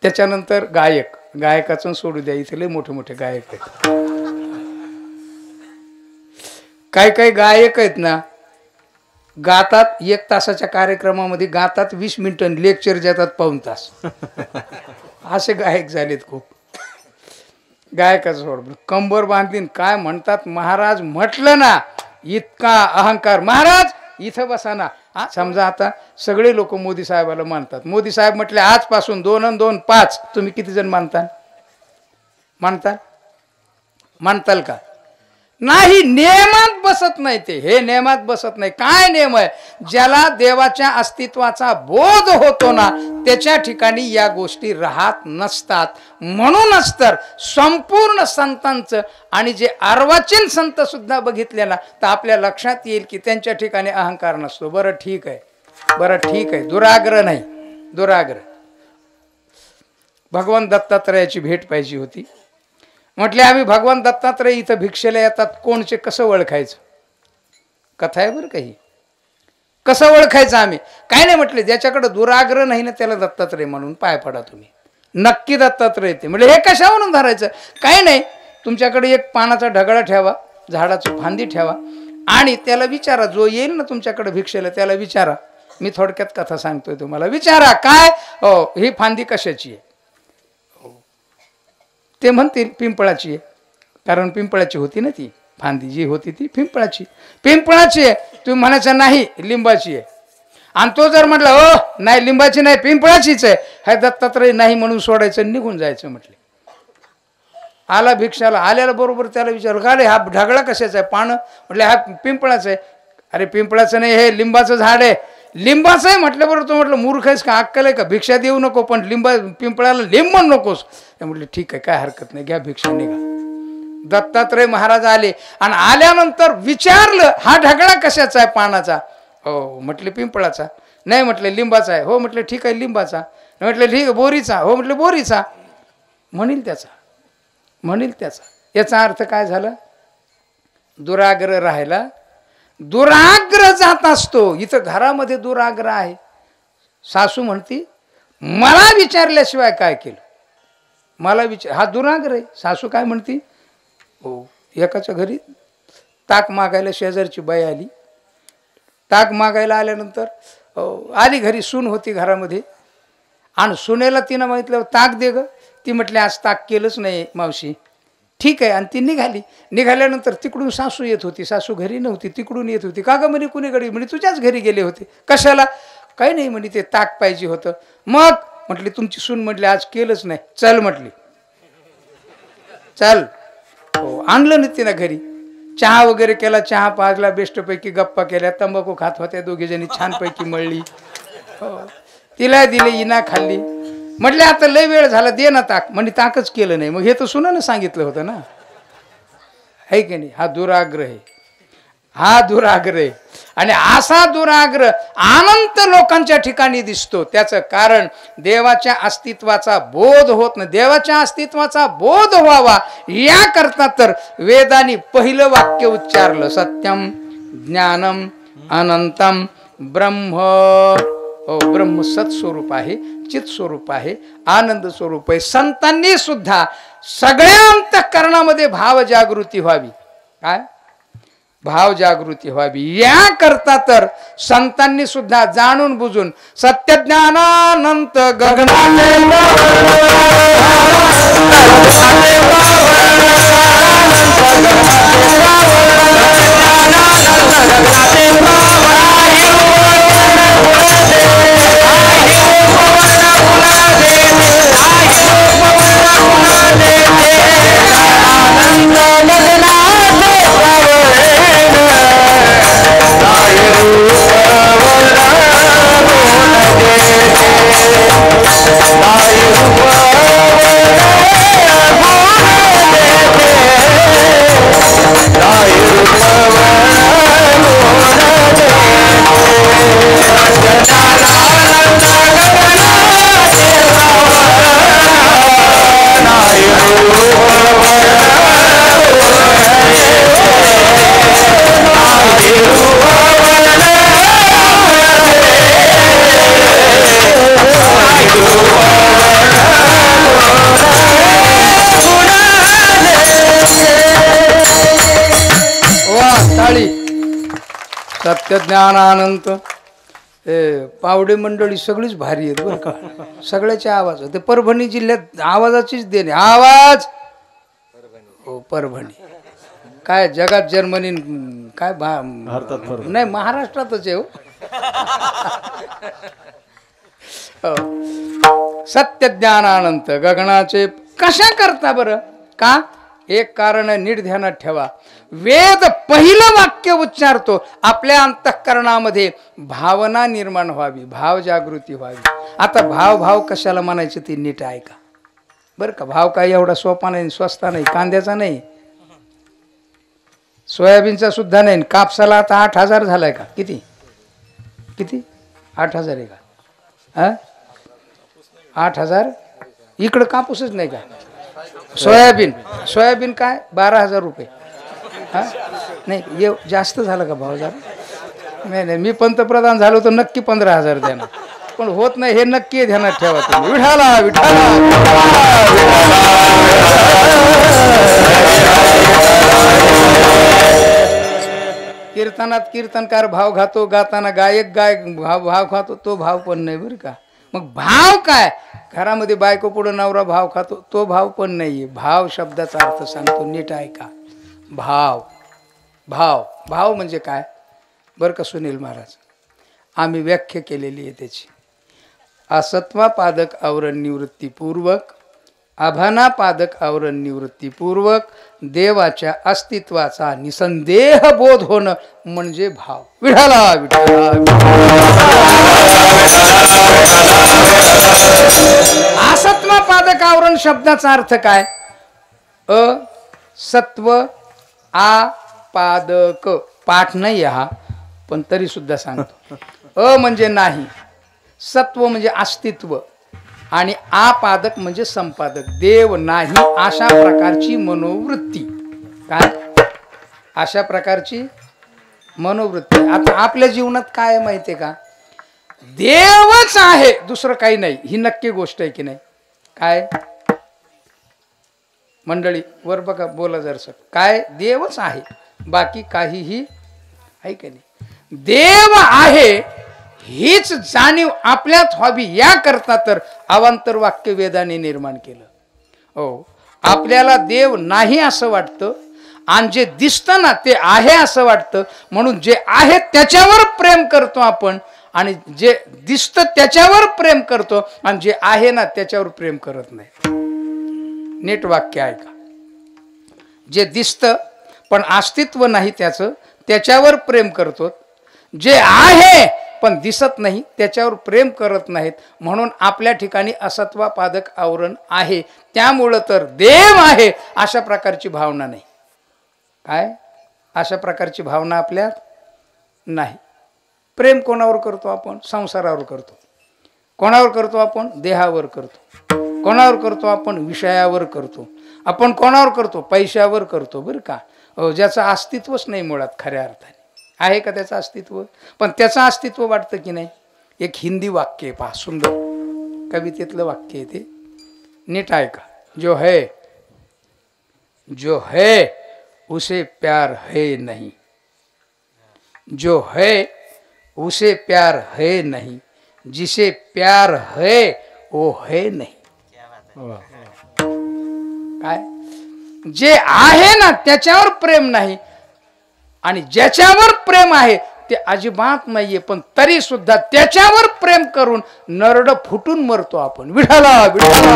त्याच्यानंतर गायकाचं सोडू द्या, इथे लय मोठे मोठे गायक आहेत. काही गायक आहेत ना, गातात 1 तासाच्या कार्यक्रमामध्ये गातात 20 मिनिटं, लेक्चर देतात 1 तास. असे गायक झालेत खूप. गायकाचं सोड, कंबर बांधलीन काय म्हणतात महाराज म्हटलं ना, इतका अहंकार. महाराज इथं बसा ना. समजा आता सगळे लोक मोदी साहेबाला मानतात. मोदी साहेब म्हटले आजपासून 2 आणि 2 5. तुम्ही किती जण मानताल? मानताल का? नाही, नियमात बसत नाही ते. हे नियमात बसत नाही. काय नियम आहे? ज्याला देवाच्या अस्तित्वाचा बोध होतो ना, त्याच्या ठिकाणी या गोष्टी राहत नसतात. म्हणूनच तर संपूर्ण संतांचं, आणि जे अर्वाचीन संत सुद्धा बघितले ना, तर आपल्या लक्षात येईल की त्यांच्या ठिकाणी अहंकार नसतो. बरं ठीक आहे, दुराग्रह नाही, दुराग्रह. भगवान दत्तात्रयाची भेट पाहिजे होती. म्हटले आम्ही भगवान दत्तात्रय इथं भिक्षेला येतात, कोणचे कसं ओळखायचं? कथा आहे बरं काही. कसं ओळखायचं आम्ही? काय नाही म्हटले, ज्याच्याकडे दुराग्रह नाही ना त्याला दत्तात्रय म्हणून पाय पडा तुम्ही, नक्की दत्तात्रय येते. म्हणजे हे कशावरून धरायचं? काय नाही, तुमच्याकडे एक पानाचा ढगळा ठेवा, झाडाची फांदी ठेवा, आणि त्याला विचारा, जो येईल ना तुमच्याकडे भिक्षेला त्याला विचारा. मी थोडक्यात कथा सांगतोय तुम्हाला. विचारा काय हो ही फांदी कशाची आहे? ते म्हणतील पिंपळाची आहे, कारण पिंपळाची होती ना ती फांदी, जी होती ती पिंपळाची आहे. तुम्ही म्हणायचं नाही लिंबाची आहे. आणि तो जर म्हटलं हो नाही लिंबाची नाही पिंपळाचीच आहे, हा दत्तात्रय नाही म्हणून सोडायचं, निघून जायचं. म्हटले आला भिक्षाला, आल्याला बरोबर त्याला विचारलं का रे हा ढगळा कशाचा आहे? पानं. म्हटलं हा पिंपळाचं आहे. अरे पिंपळाचं नाही, हे लिंबाचं झाड आहे. लिंबाचं आहे म्हटलं. बरोबर तो म्हटलं मूर्ख आहेस का, अक्कल आहे का? भिक्षा देऊ नको, पण पिंपळाला लिंब म्हणू नकोस. म्हटलं ठीक आहे, काय हरकत नाही, घ्या भिक्षा, निघा. दत्तात्रय महाराज आले, आणि आल्यानंतर विचारलं हा ढगळा कशाचा आहे पानाचा? हो म्हटले पिंपळाचा. नाही म्हटले लिंबाचा आहे. हो म्हटले ठीक आहे लिंबाचा. म्हटलं ठीक आहे बोरीचा. हो म्हटले बोरीचा. म्हणील त्याचा. याचा अर्थ काय झाला? दुराग्रह राहिला. दुराग्रह जात असतो. इथं घरामध्ये दुराग्रह आहे. सासू म्हणती मला विचारल्याशिवाय काय केलं? मला हा दुराग्रह आहे. सासू काय म्हणती? हो एकाच्या घरी ताक मागायला शेजारची बाई आली. ताक मागायला आल्यानंतर आली घरी, सून होती घरामध्ये, आणि सुनेला तिनं मागितलं ताक दे ग. ती म्हटली आज ताक केलंच नाही मावशी. ठीक आहे. आणि ती निघाल्यानंतर तिकडून सासू येत होती. सासू घरी नव्हती, तिकडून येत होती. का ग म्हणे कुणीकडे? म्हणे तुझ्याच घरी गेले होते. कशाला? काही नाही म्हणे ते ताक पाहिजे होतं. मग म्हटली तुमची सून म्हटली आज केलंच नाही. चल म्हटली, चल. हो आणलं नाही तिनं घरी. चहा वगैरे केला, चहा पाजला, बेस्टपैकी गप्पा केल्या, तंबाखू खात होत्या दोघी जणी, छानपैकी मळली. हो तिला दिले, इना खाल्ली. म्हटले आता लय वेळ झाला, दे ना ताक. म्हणजे ताकच केलं नाही. मग हे तर सुनानं सांगितलं होतं ना, आहे की नाही? हा दुराग्रह आहे. आणि असा दुराग्रह अनंत लोकांच्या ठिकाणी दिसतो. त्याचं कारण देवाच्या अस्तित्वाचा बोध होत नाही. देवाच्या अस्तित्वाचा बोध व्हावा याकरता तर वेदांनी पहिलं वाक्य उच्चारलं, सत्यम ज्ञानम अनंतम ब्रह्म. ब्रह्म सत्स्वरूप आहे, चित स्वरूप आहे, आनंद स्वरूप आहे. संतांनी सुद्धा सगळ्या अंतःकरणामध्ये भाव जागृती व्हावी. काय? भाव जागृती व्हावी याकरता तर संतांनी सुद्धा जाणून बुजून सत्यज्ञानानंत गगनाचे सत्य ज्ञानानंत पावडे मंडळी सगळीच भारी आहेत बरं का, सगळ्याचे आवाज. ते परभणी जिल्ह्यात आवाजाचीच देणे आवाज. हो परभणी काय जगात जर्मनी काय नाही महाराष्ट्रातच आहे. हो सत्य ज्ञानानंत गगनाचे कशा करता बरं का? एक कारण नीट ध्यानात ठेवा. वेद पहिलं वाक्य उच्चारतो आपल्या अंतःकरणामध्ये भावना निर्माण व्हावी, भाव जागृती व्हावी. आता भाव कशाला म्हणायचं ते नीट ऐका बरं का. भाव काय एवढा सोपा नाही, स्वस्ता नाही, कांद्याचा नाही, सोयाबीनचा सुद्धा नाही. कापसाला आता 8,000 झालाय का? किती 8,000 आहे का? 8,000. इकडं कापूसच नाही का? सोयाबीन काय 12,000 रुपये. हा नाही जास्त झालं का भाव जरा? नाही मी पंतप्रधान झालो तर नक्की 15,000 देणार, पण होत नाही हे नक्की ध्यानात ठेवा तुम्ही. विठाला विठाला कीर्तनात कीर्तनकार भाव खातो, गाताना गायक भाव खातो, तो भाव पण नाही बरं का. मग भाव काय? घरामध्ये बायको पुढे नवरा भाव खातो, तो भाव पण नाहीये. भाव शब्दाचा अर्थ सांगतो नीट ऐका. भाव म्हणजे काय बरं का सुनील महाराज? आम्ही व्याख्या केलेली आहे त्याची. असत्वापादक आवरण निवृत्तीपूर्वक, आभानापादक आवरण निवृत्तीपूर्वक देवाच्या अस्तित्वाचा निसंदेह बोध होणं म्हणजे भाव. विठाला विठाला. असत्वापादक आवरण शब्दाचा अर्थ काय? असत्व आपादक. पाठ नाही हा पण तरी सुद्धा सांगतो. म्हणजे नाही, सत्व म्हणजे अस्तित्व आणि आपादक म्हणजे संपादक. देव नाही अशा प्रकारची मनोवृत्ती. काय? अशा प्रकारची मनोवृत्ती. आता आपल्या जीवनात काय आहे माहिती आहे का? देवच आहे, दुसरं काही नाही. ही नक्की गोष्ट आहे की नाही? काय मंडळी वर बघा, बोला जरसं. काय? देवच आहे, बाकी काहीही आहे का नाही? देव आहे हीच जाणीव आपल्यात व्हावी या करता तर अवांतर वाक्य वेदाने निर्माण केलं. हो आपल्याला देव नाही असं वाटतं आणि जे दिसतं ना ते आहे असं वाटतं, म्हणून जे आहे त्याच्यावर प्रेम करतो आपण आणि जे दिसतं त्याच्यावर प्रेम करतो आणि जे आहे ना त्याच्यावर प्रेम करत नाही. नीट वाक्य ऐका. जे दिसतं पण अस्तित्व नाही त्याचं, त्याच्यावर प्रेम करतो. जे आहे पण दिसत नाही त्याच्यावर प्रेम करत नाहीत, म्हणून आपल्या ठिकाणी असत्वापादक आवरण आहे. त्यामुळं तर देव आहे अशा प्रकारची भावना नाही. काय? अशा प्रकारची भावना आपल्यात नाही. प्रेम कोणावर करतो आपण? संसारावर करतो. कोणावर करतो आपण? देहावर करतो. कोणावर करतो आपण? विषयावर करतो. आपण कोणावर करतो? पैशावर करतो बरं का. ज्याचं अस्तित्वच नाही मुळात खऱ्या अर्थाने. आहे का त्याचं अस्तित्व? पण त्याचं अस्तित्व वाटतं की नाही? एक हिंदी वाक्य आहे पहा, सुंदर कवितेतलं वाक्य आहे ते, नीट ऐका. जो है उसे प्यार है नहीं, जो है उसे प्यार है नहीं, जिसे प्यार है वो है नहीं. काय? जे आहे ना त्याच्यावर प्रेम नाही आणि ज्याच्यावर प्रेम आहे ते अजिबात नाहीये, पण तरी सुद्धा त्याच्यावर प्रेम करून नरड फुटून मरतो आपण. विठाला विठाला.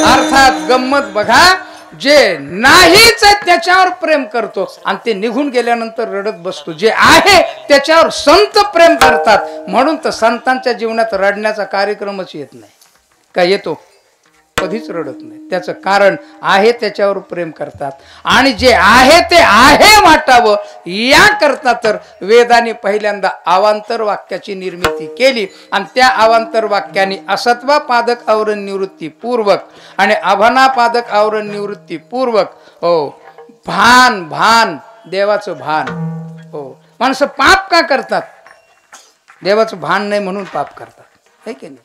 अर्थात गंमत बघा, जे नाहीच त्याच्यावर प्रेम करतो आणि ते निघून गेल्यानंतर रडत बसतो. जे आहे त्याच्यावर संत प्रेम करतात, म्हणून तर संतांच्या जीवनात रडण्याचा कार्यक्रमच येत नाही. काय येतो? कधीच रडत नाही. त्याचं कारण आहे त्याच्यावर प्रेम करतात आणि जे आहे ते आहे वाटावं या करता तर वेदाने पहिल्यांदा अवांतर वाक्याची निर्मिती केली आणि त्या अवांतर वाक्याने असत्वापादक आवरण निवृत्ती पूर्वक आणि आभानापादक आवरण निवृत्ती पूर्वक हो भान देवाचं भान. हो माणसं पाप का करतात? देवाचं भान नाही म्हणून पाप करतात, है की नाही?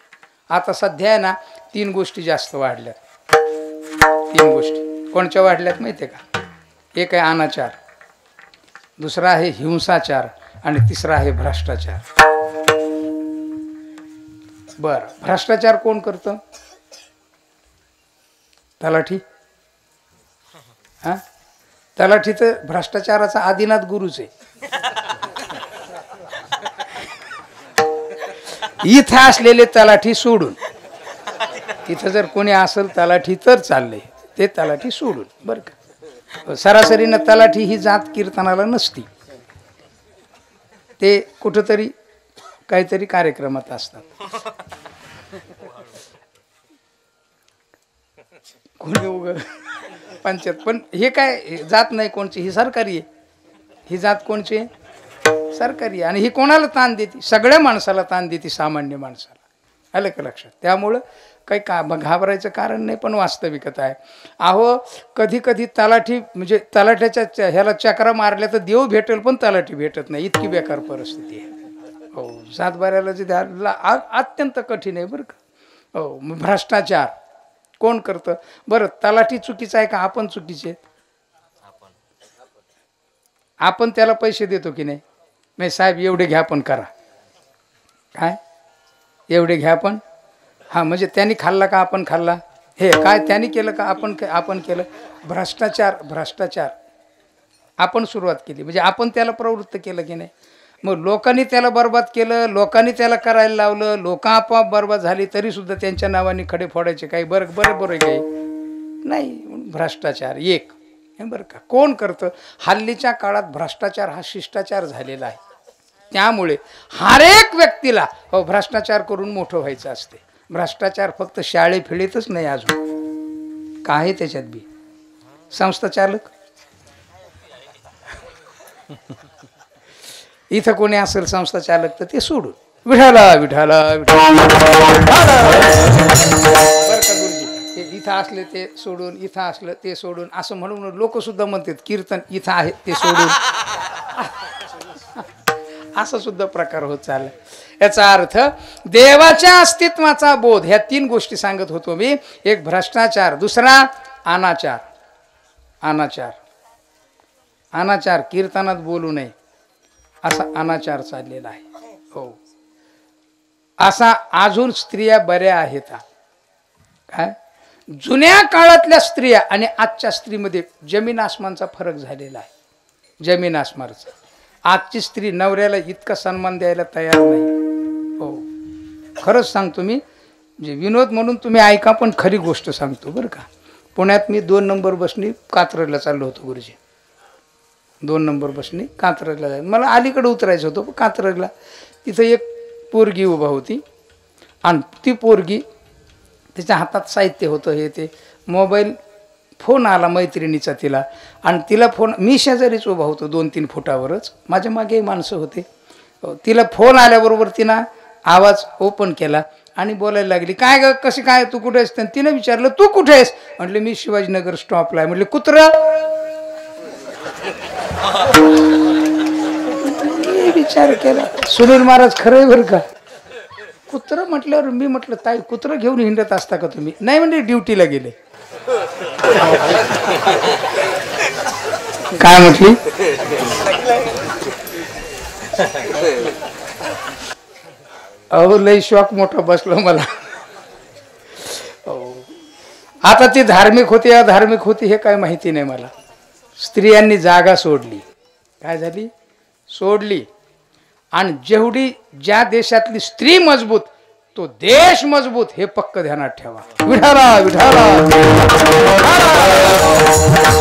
आता सध्या आहे ना 3 गोष्टी जास्त वाढल्यात. 3 गोष्टी कोणच्या वाढल्यात माहिती आहे का? एक आहे अनाचार, दुसरा आहे हिंसाचार आणि तिसरा आहे भ्रष्टाचार. बर, भ्रष्टाचार कोण करतं? तलाठी. हा, तलाठी तर भ्रष्टाचाराचा आदिनाथ गुरुच आहे. इथं असलेले तलाठी सोडून, इथं जर कोणी असेल तलाठी तर चाललंय, ते तलाठी सोडून. बरं का, सरासरीनं तलाठी ही जात कीर्तनाला नसती, ते कुठंतरी काहीतरी कार्यक्रमात असतात. कोणी उग पंचायत, पण हे काय जात नाही कोणची, ही सरकारी आहे. ही जात कोणची आहे? सरकारी. आणि ही कोणाला ताण देते? सगळ्या माणसाला ताण देते, सामान्य माणसाला. आलं का लक्षात? त्यामुळं काही का घाबरायचं कारण नाही, पण वास्तविकता आहे. अहो कधी कधी तलाठी म्हणजे तलाठ्याच्या ह्याला चक्रा मारल्या तर देव भेटेल पण तलाठी भेटत नाही, इतकी बेकार परिस्थिती आहे. हो, सातबाऱ्याला जे द्यायला अत्यंत कठीण आहे बरं का. हो, भ्रष्टाचार कोण करतं? बरं, तलाठी चुकीचा आहे का आपण चुकीचे? आपण त्याला पैसे देतो की नाही? नाही साहेब एवढे घ्या पण करा, काय एवढे घ्या पण. हां, म्हणजे त्यांनी खाल्ला का आपण खाल्ला? हे काय त्यांनी केलं का आपण केलं? भ्रष्टाचार आपण सुरुवात केली, म्हणजे आपण त्याला प्रवृत्त केलं की नाही? मग लोकांनी त्याला बर्बाद केलं, लोकांनी त्याला करायला लावलं, लोक आपोआप बर्बाद झाली, तरी सुद्धा त्यांच्या नावाने खडे फोडायचे काही बरं काही नाही. भ्रष्टाचार एक हे बरं का. कोण करतं? हल्लीच्या काळात भ्रष्टाचार हा शिष्टाचार झालेला आहे. त्यामुळे हर एक व्यक्तीला भ्रष्टाचार करून मोठं व्हायचं असते. भ्रष्टाचार फक्त शाळेफिळेतच नाही, अजून काय त्याच्यात बी. संस्था चालक इथं कोणी असेल संस्था चालक तर ते सोडून विठाला विठाला विठाला बरं का गुरुजी, ते इथं असले ते सोडून, इथं असलं ते सोडून, असं म्हणून लोक सुद्धा म्हणतात कीर्तन इथं आहे ते सोडून. असा सुद्धा प्रकार होत चालला. याचा अर्थ देवाच्या अस्तित्वाचा बोध. ह्या 3 गोष्टी सांगत होतो मी. एक भ्रष्टाचार, दुसरा अनाचार कीर्तनात बोलू नये असा अनाचार चाललेला आहे. हो, असा अजून स्त्रिया बऱ्या आहेत. काय जुन्या काळातल्या स्त्रिया आणि आजच्या स्त्रीमध्ये जमीन आसमानचा फरक झालेला आहे. जमीन आसमानचा. आजची स्त्री नवऱ्याला इतका सन्मान द्यायला तयार नाही. हो, खरंच सांगतो मी, म्हणजे विनोद म्हणून तुम्ही ऐका, पण खरी गोष्ट सांगतो बरं का. पुण्यात मी 2 नंबर बसनी कात्रजला चाललो होतो गुरुजी. 2 नंबर बसनी कात्रजला जायचं, मला अलीकडे उतरायचं होतं. पण कात्रजला तिथं एक पोरगी उभा होती आणि ती पोरगी तिच्या हातात साहित्य होतं, हे ते मोबाईल. फोन आला मैत्रिणीचा तिला, आणि तिला फोन, मी शेजारीच उभा होतो 2-3 फुटावरच, माझ्या मागे माणसं होते. तिला फोन आल्याबरोबर तिनं आवाज ओपन केला आणि बोलायला लागली, काय ग कशी काय, तू कुठे आहेस? तिनं विचारलं तू कुठे आहेस? म्हटलं मी शिवाजीनगर स्टॉपला आहे. म्हटले कुत्र विचार केला. सुनील महाराज खरंय बरं का. कुत्र म्हटल्यावर मी म्हटलं ताई कुत्र घेऊन हिंडत असता का तुम्ही? नाही म्हणजे ड्युटीला गेले. काय म्हटली? अहो लई शॉक मोठा बसलो मला. आता ती धार्मिक होती अधार्मिक होती हे काय माहिती नाही मला. स्त्रियांनी जागा सोडली. काय झाली? सोडली. आणि जेवढी ज्या देशातली स्त्री मजबूत तो देश मजबूत, हे पक्क ध्यानात ठेवा. विठाला विठाला.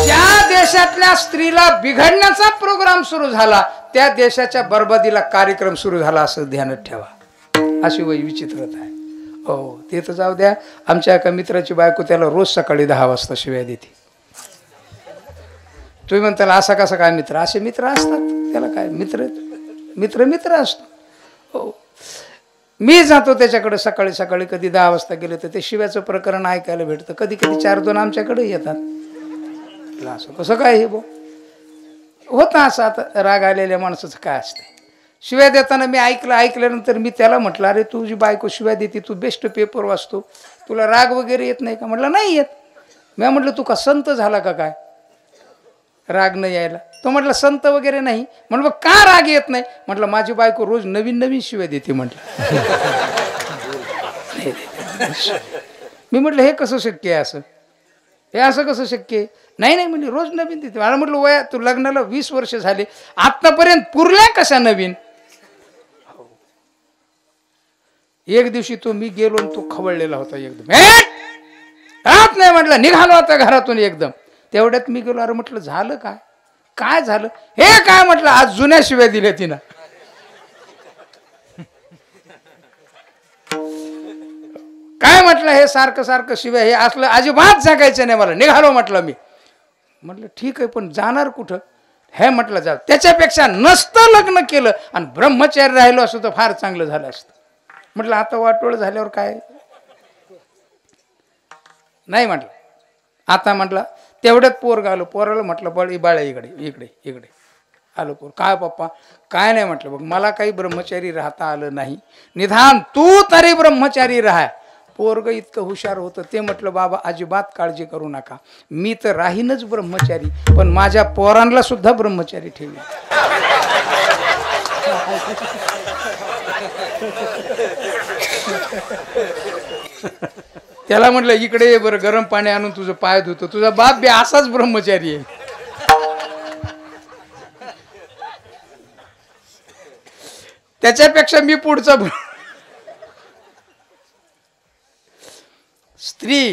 ज्या देशातल्या स्त्रीला बिघडण्याचा प्रोग्राम सुरू झाला त्या देशाच्या बर्बादीला कार्यक्रम सुरू झाला, असं ध्यानात ठेवा. अशी वय विचित्रता आहे. हो, ते तर जाऊ द्या. आमच्या एका मित्राची बायको त्याला रोज सकाळी 10 वाजता शिव्या देते. तुम्ही म्हणताल असा कसा काय मित्र? असे मित्र असतात, त्याला काय मित्र असतो. हो, मी जातो त्याच्याकडे सकाळी सकाळी, कधी 10 वाजता गेले तर ते शिव्याचं प्रकरण ऐकायला भेटतं. कधी 4-2 आमच्याकडे येतात. असं कसं काय हे बो होतं असं. आता राग आलेल्या माणसाचं काय असतं, शिव्या देताना मी ऐकल्यानंतर मी त्याला म्हटलं, अरे तुझी बायको शिव्या देते, तू बेस्ट पेपर वाचतो, तुला राग वगैरे येत नाही का? म्हटलं नाही येत. मी म्हटलं तू का संत झाला का काय राग नाही यायला? तो म्हटलं संत वगैरे नाही. म्हटलं मग का राग येत नाही? म्हटलं माझी बायको रोज नवीन नवीन शिव्या देते. म्हटलं मी म्हटलं हे कसं शक्य आहे? हे असं कसं शक्य आहे? नाही म्हणजे रोज नवीन देते. मला म्हटलं वया तू लग्नाला 20 वर्ष झाले, आतापर्यंत पुरल्या कशा नवीन? एक दिवशी तो मी गेलो आणि तो खवळलेला होता एकदम. राहत नाही म्हटलं, निघालो आता घरातून एकदम. तेवढ्यात मी गेलो, अरे म्हटलं झालं काय? काय झालं? हे काय म्हटलं, आज जुन्या शिव्या दिल्या तिनं. काय म्हटलं हे सारखं सारखं शिव्या, हे असलं अजिबात जगायचं नाही मला. निघालो म्हटलं मी. म्हटलं ठीक आहे पण जाणार कुठं? हे म्हटलं जा. त्याच्यापेक्षा नसतं लग्न केलं आणि ब्रह्मचारी राहिलो असं तर फार चांगलं झालं असतं. म्हटलं आता वाटोळ झाल्यावर काय नाही. म्हटलं आता म्हटलं तेवढ्यात पोर आलो. पोराला म्हटलं बळ बाळा इकडे इकडे इकडे आलो. पोर काय पप्पा? काय नाही म्हटलं, बघ मला काही ब्रह्मचारी राहता आलं नाही, निदान तू तरी ब्रह्मचारी राहा. पोरग इतकं हुशार होतं. ते म्हटलं बाबा अजिबात काळजी करू नका, मी तर राहीनच ब्रह्मचारी, पण माझ्या पोरांना सुद्धा ब्रह्मचारी ठेवी. त्याला म्हटलं इकडे ये बरं, गरम पाणी आणून तुझं पाय धुतो. तुझा बाप बी असाच ब्रह्मचारी आहे. त्याच्यापेक्षा मी पुढचा स्त्री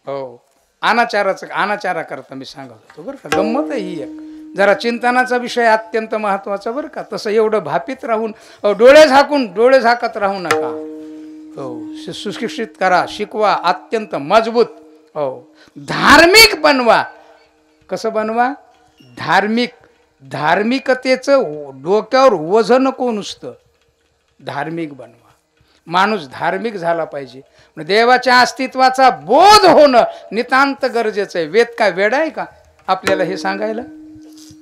हो अनाचारा करता मी सांगत होतो बरं का. गंमत आहे ही एक. जरा चिंतनाचा विषय अत्यंत महत्वाचा बरं का. तसं एवढं भापित राहून डोळे झाकत राहू नका. हो सुशिक्षित करा, शिकवा, अत्यंत मजबूत. हो धार्मिक बनवा. कसं बनवा? धार्मिकतेचं डोक्यावर वजन नको नुसतं. धार्मिक बनवा. माणूस धार्मिक झाला पाहिजे. देवाच्या अस्तित्वाचा बोध होणं नितांत गरजेचं आहे. वेद काय वेड आहे का आपल्याला हे सांगायला?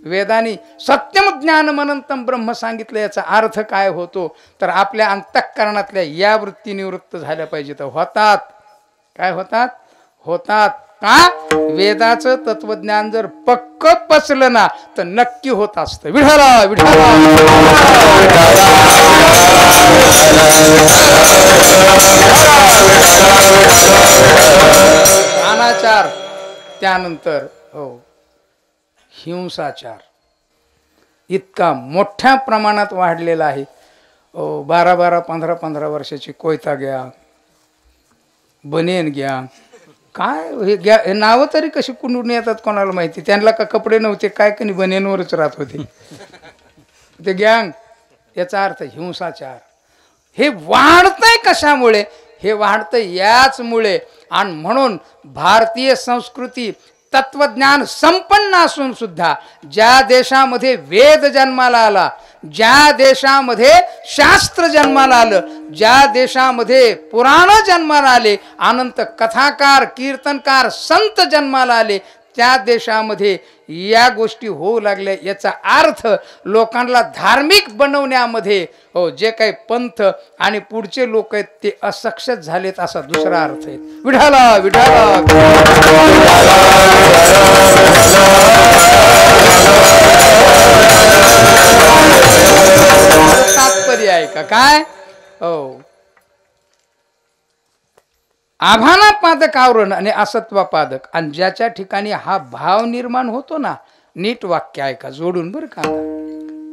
वेदानी सत्यम ज्ञान मनंतम ब्रह्म सांगितलं. याचा अर्थ काय होतो तर आपल्या अंतःकरणातल्या या वृत्ती निवृत्त झाल्या पाहिजे. तर होतात. काय होतात? का वेदाचं तत्वज्ञान जर पक्क पचलं ना तर नक्की होत असतं. विठाला विठाला अनाचार, त्यानंतर हो हिंसाचार इतका मोठ्या प्रमाणात वाढलेला आहे. 12-12, 15-15 वर्षाची कोयता घ्या, बनेन घ्या, काय हे घ्या, हे नावं तरी कशी कुंडून येतात कोणाला माहिती. त्यांना का कपडे नव्हते काय कधी बनेनवरच राहत होते ते गँग. याचा अर्थ हिंसाचार. हे वाढतंय कशामुळे? हे वाढतंय याचमुळे. आणि म्हणून भारतीय संस्कृती तत्वज्ञान संपन्न असून सुद्धा ज्या देशामध्ये वेद जन्माला आला, ज्या देशामध्ये शास्त्र जन्माला आलं, ज्या देशामध्ये पुराण जन्माला आले, अनंत कथाकार, कीर्तनकार, संत जन्माला आले, त्या देशामध्ये या गोष्टी होऊ लागल्या. याचा अर्थ लोकांना धार्मिक बनवण्यामध्ये हो जे काही पंथ आणि पुढचे लोक आहेत ते असक्षम झालेत असा दुसरा अर्थ आहे. विठाला विठाला तात्पर्य आहे का काय? हो आभानापादक आवरण आणि असत्वापादक. आणि ज्याच्या ठिकाणी हा भाव निर्माण होतो ना, नीट वाक्य आहे का जोडून बरं का.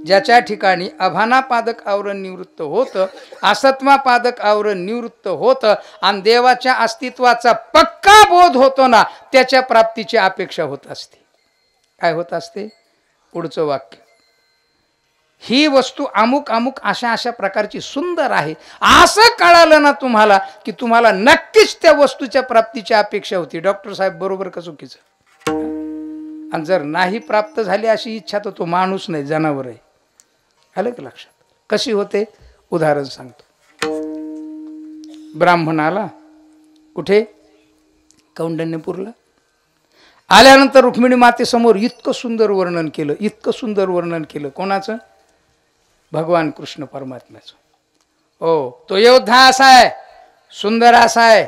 ज्याच्या ठिकाणी अभानापादक आवरण निवृत्त होतं, असत्वापादक आवरण निवृत्त होतं आणि देवाच्या अस्तित्वाचा पक्का बोध होतो ना, त्याच्या प्राप्तीची अपेक्षा होत असते. काय होत असते? पुढचं वाक्य, ही वस्तू अमुक अमुक अशा अशा प्रकारची सुंदर आहे असं कळालं ना तुम्हाला की तुम्हाला नक्कीच त्या वस्तूच्या प्राप्तीची अपेक्षा होती. डॉक्टर साहेब बरोबर का चुकीचं? आणि जर नाही प्राप्त झाली अशी इच्छा तर तो माणूस नाही, जनावर आहे. आलं का लक्षात? कशी होते? उदाहरण सांगतो. ब्राह्मणाला कुठे? कौंडण्यपूरला आल्यानंतर रुक्मिणी मातेसमोर इतकं सुंदर वर्णन केलं, इतकं सुंदर वर्णन केलं. कोणाचं? भगवान कृष्ण परमात्म्याचं. हो, तो योद्धा असा आहे, सुंदर असा आहे,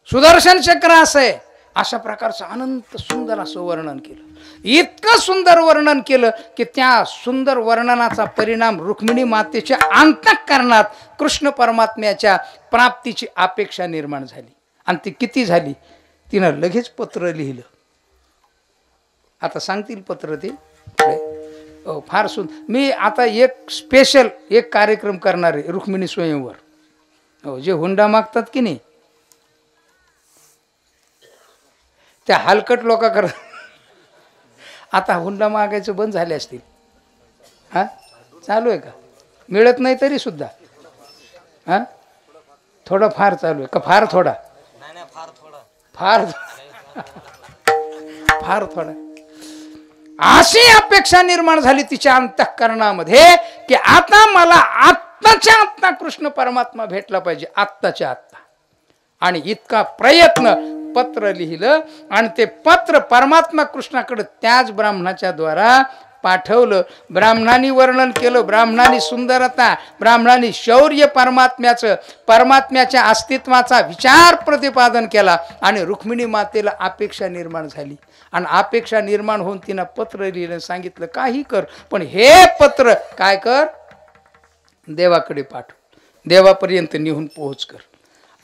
सुदर्शन चक्र असं आहे, अशा प्रकारचं अनंत सुंदर असं वर्णन केलं. इतकं सुंदर वर्णन केलं की त्या सुंदर वर्णनाचा परिणाम रुक्मिणी मातेच्या अंतःकरणात कृष्ण परमात्म्याच्या प्राप्तीची अपेक्षा निर्माण झाली. आणि ती किती झाली, तिनं लगेच पत्र लिहिलं. आता सांगतील पत्र ते. हो, फार सुंदर. मी आता एक स्पेशल एक कार्यक्रम करणार आहे रुक्मिणी स्वयंवर. हो, जे हुंडा मागतात की नाही त्या हलकट लोकांकडे आता हुंडा मागायचं बंद झाले असतील. हा, चालू आहे का? मिळत नाही तरी सुद्धा हा थोडं फार चालू आहे का? फार थोडा? फार फार थोडा. अशी अपेक्षा निर्माण झाली तिच्या अंतःकरणामध्ये की आता मला आत्ताच्या आत्ता कृष्ण परमात्मा भेटला पाहिजे, आत्ताच्या आत्ता. आणि इतका प्रयत्न, पत्र लिहिलं आणि ते पत्र परमात्मा कृष्णाकडे त्याच ब्राह्मणाच्या द्वारा पाठवलं. ब्राह्मणांनी वर्णन केलं, ब्राह्मणांनी सुंदरता, ब्राह्मणांनी शौर्य परमात्म्याचं, परमात्म्याच्या अस्तित्वाचा विचार प्रतिपादन केला. आणि रुक्मिणी मातेला अपेक्षा निर्माण झाली. आणि अपेक्षा निर्माण होऊन तिनं पत्र लिहिलं, सांगितलं काही कर, पण हे पत्र काय कर, देवाकडे पाठव, देवापर्यंत निहून पोहोच कर.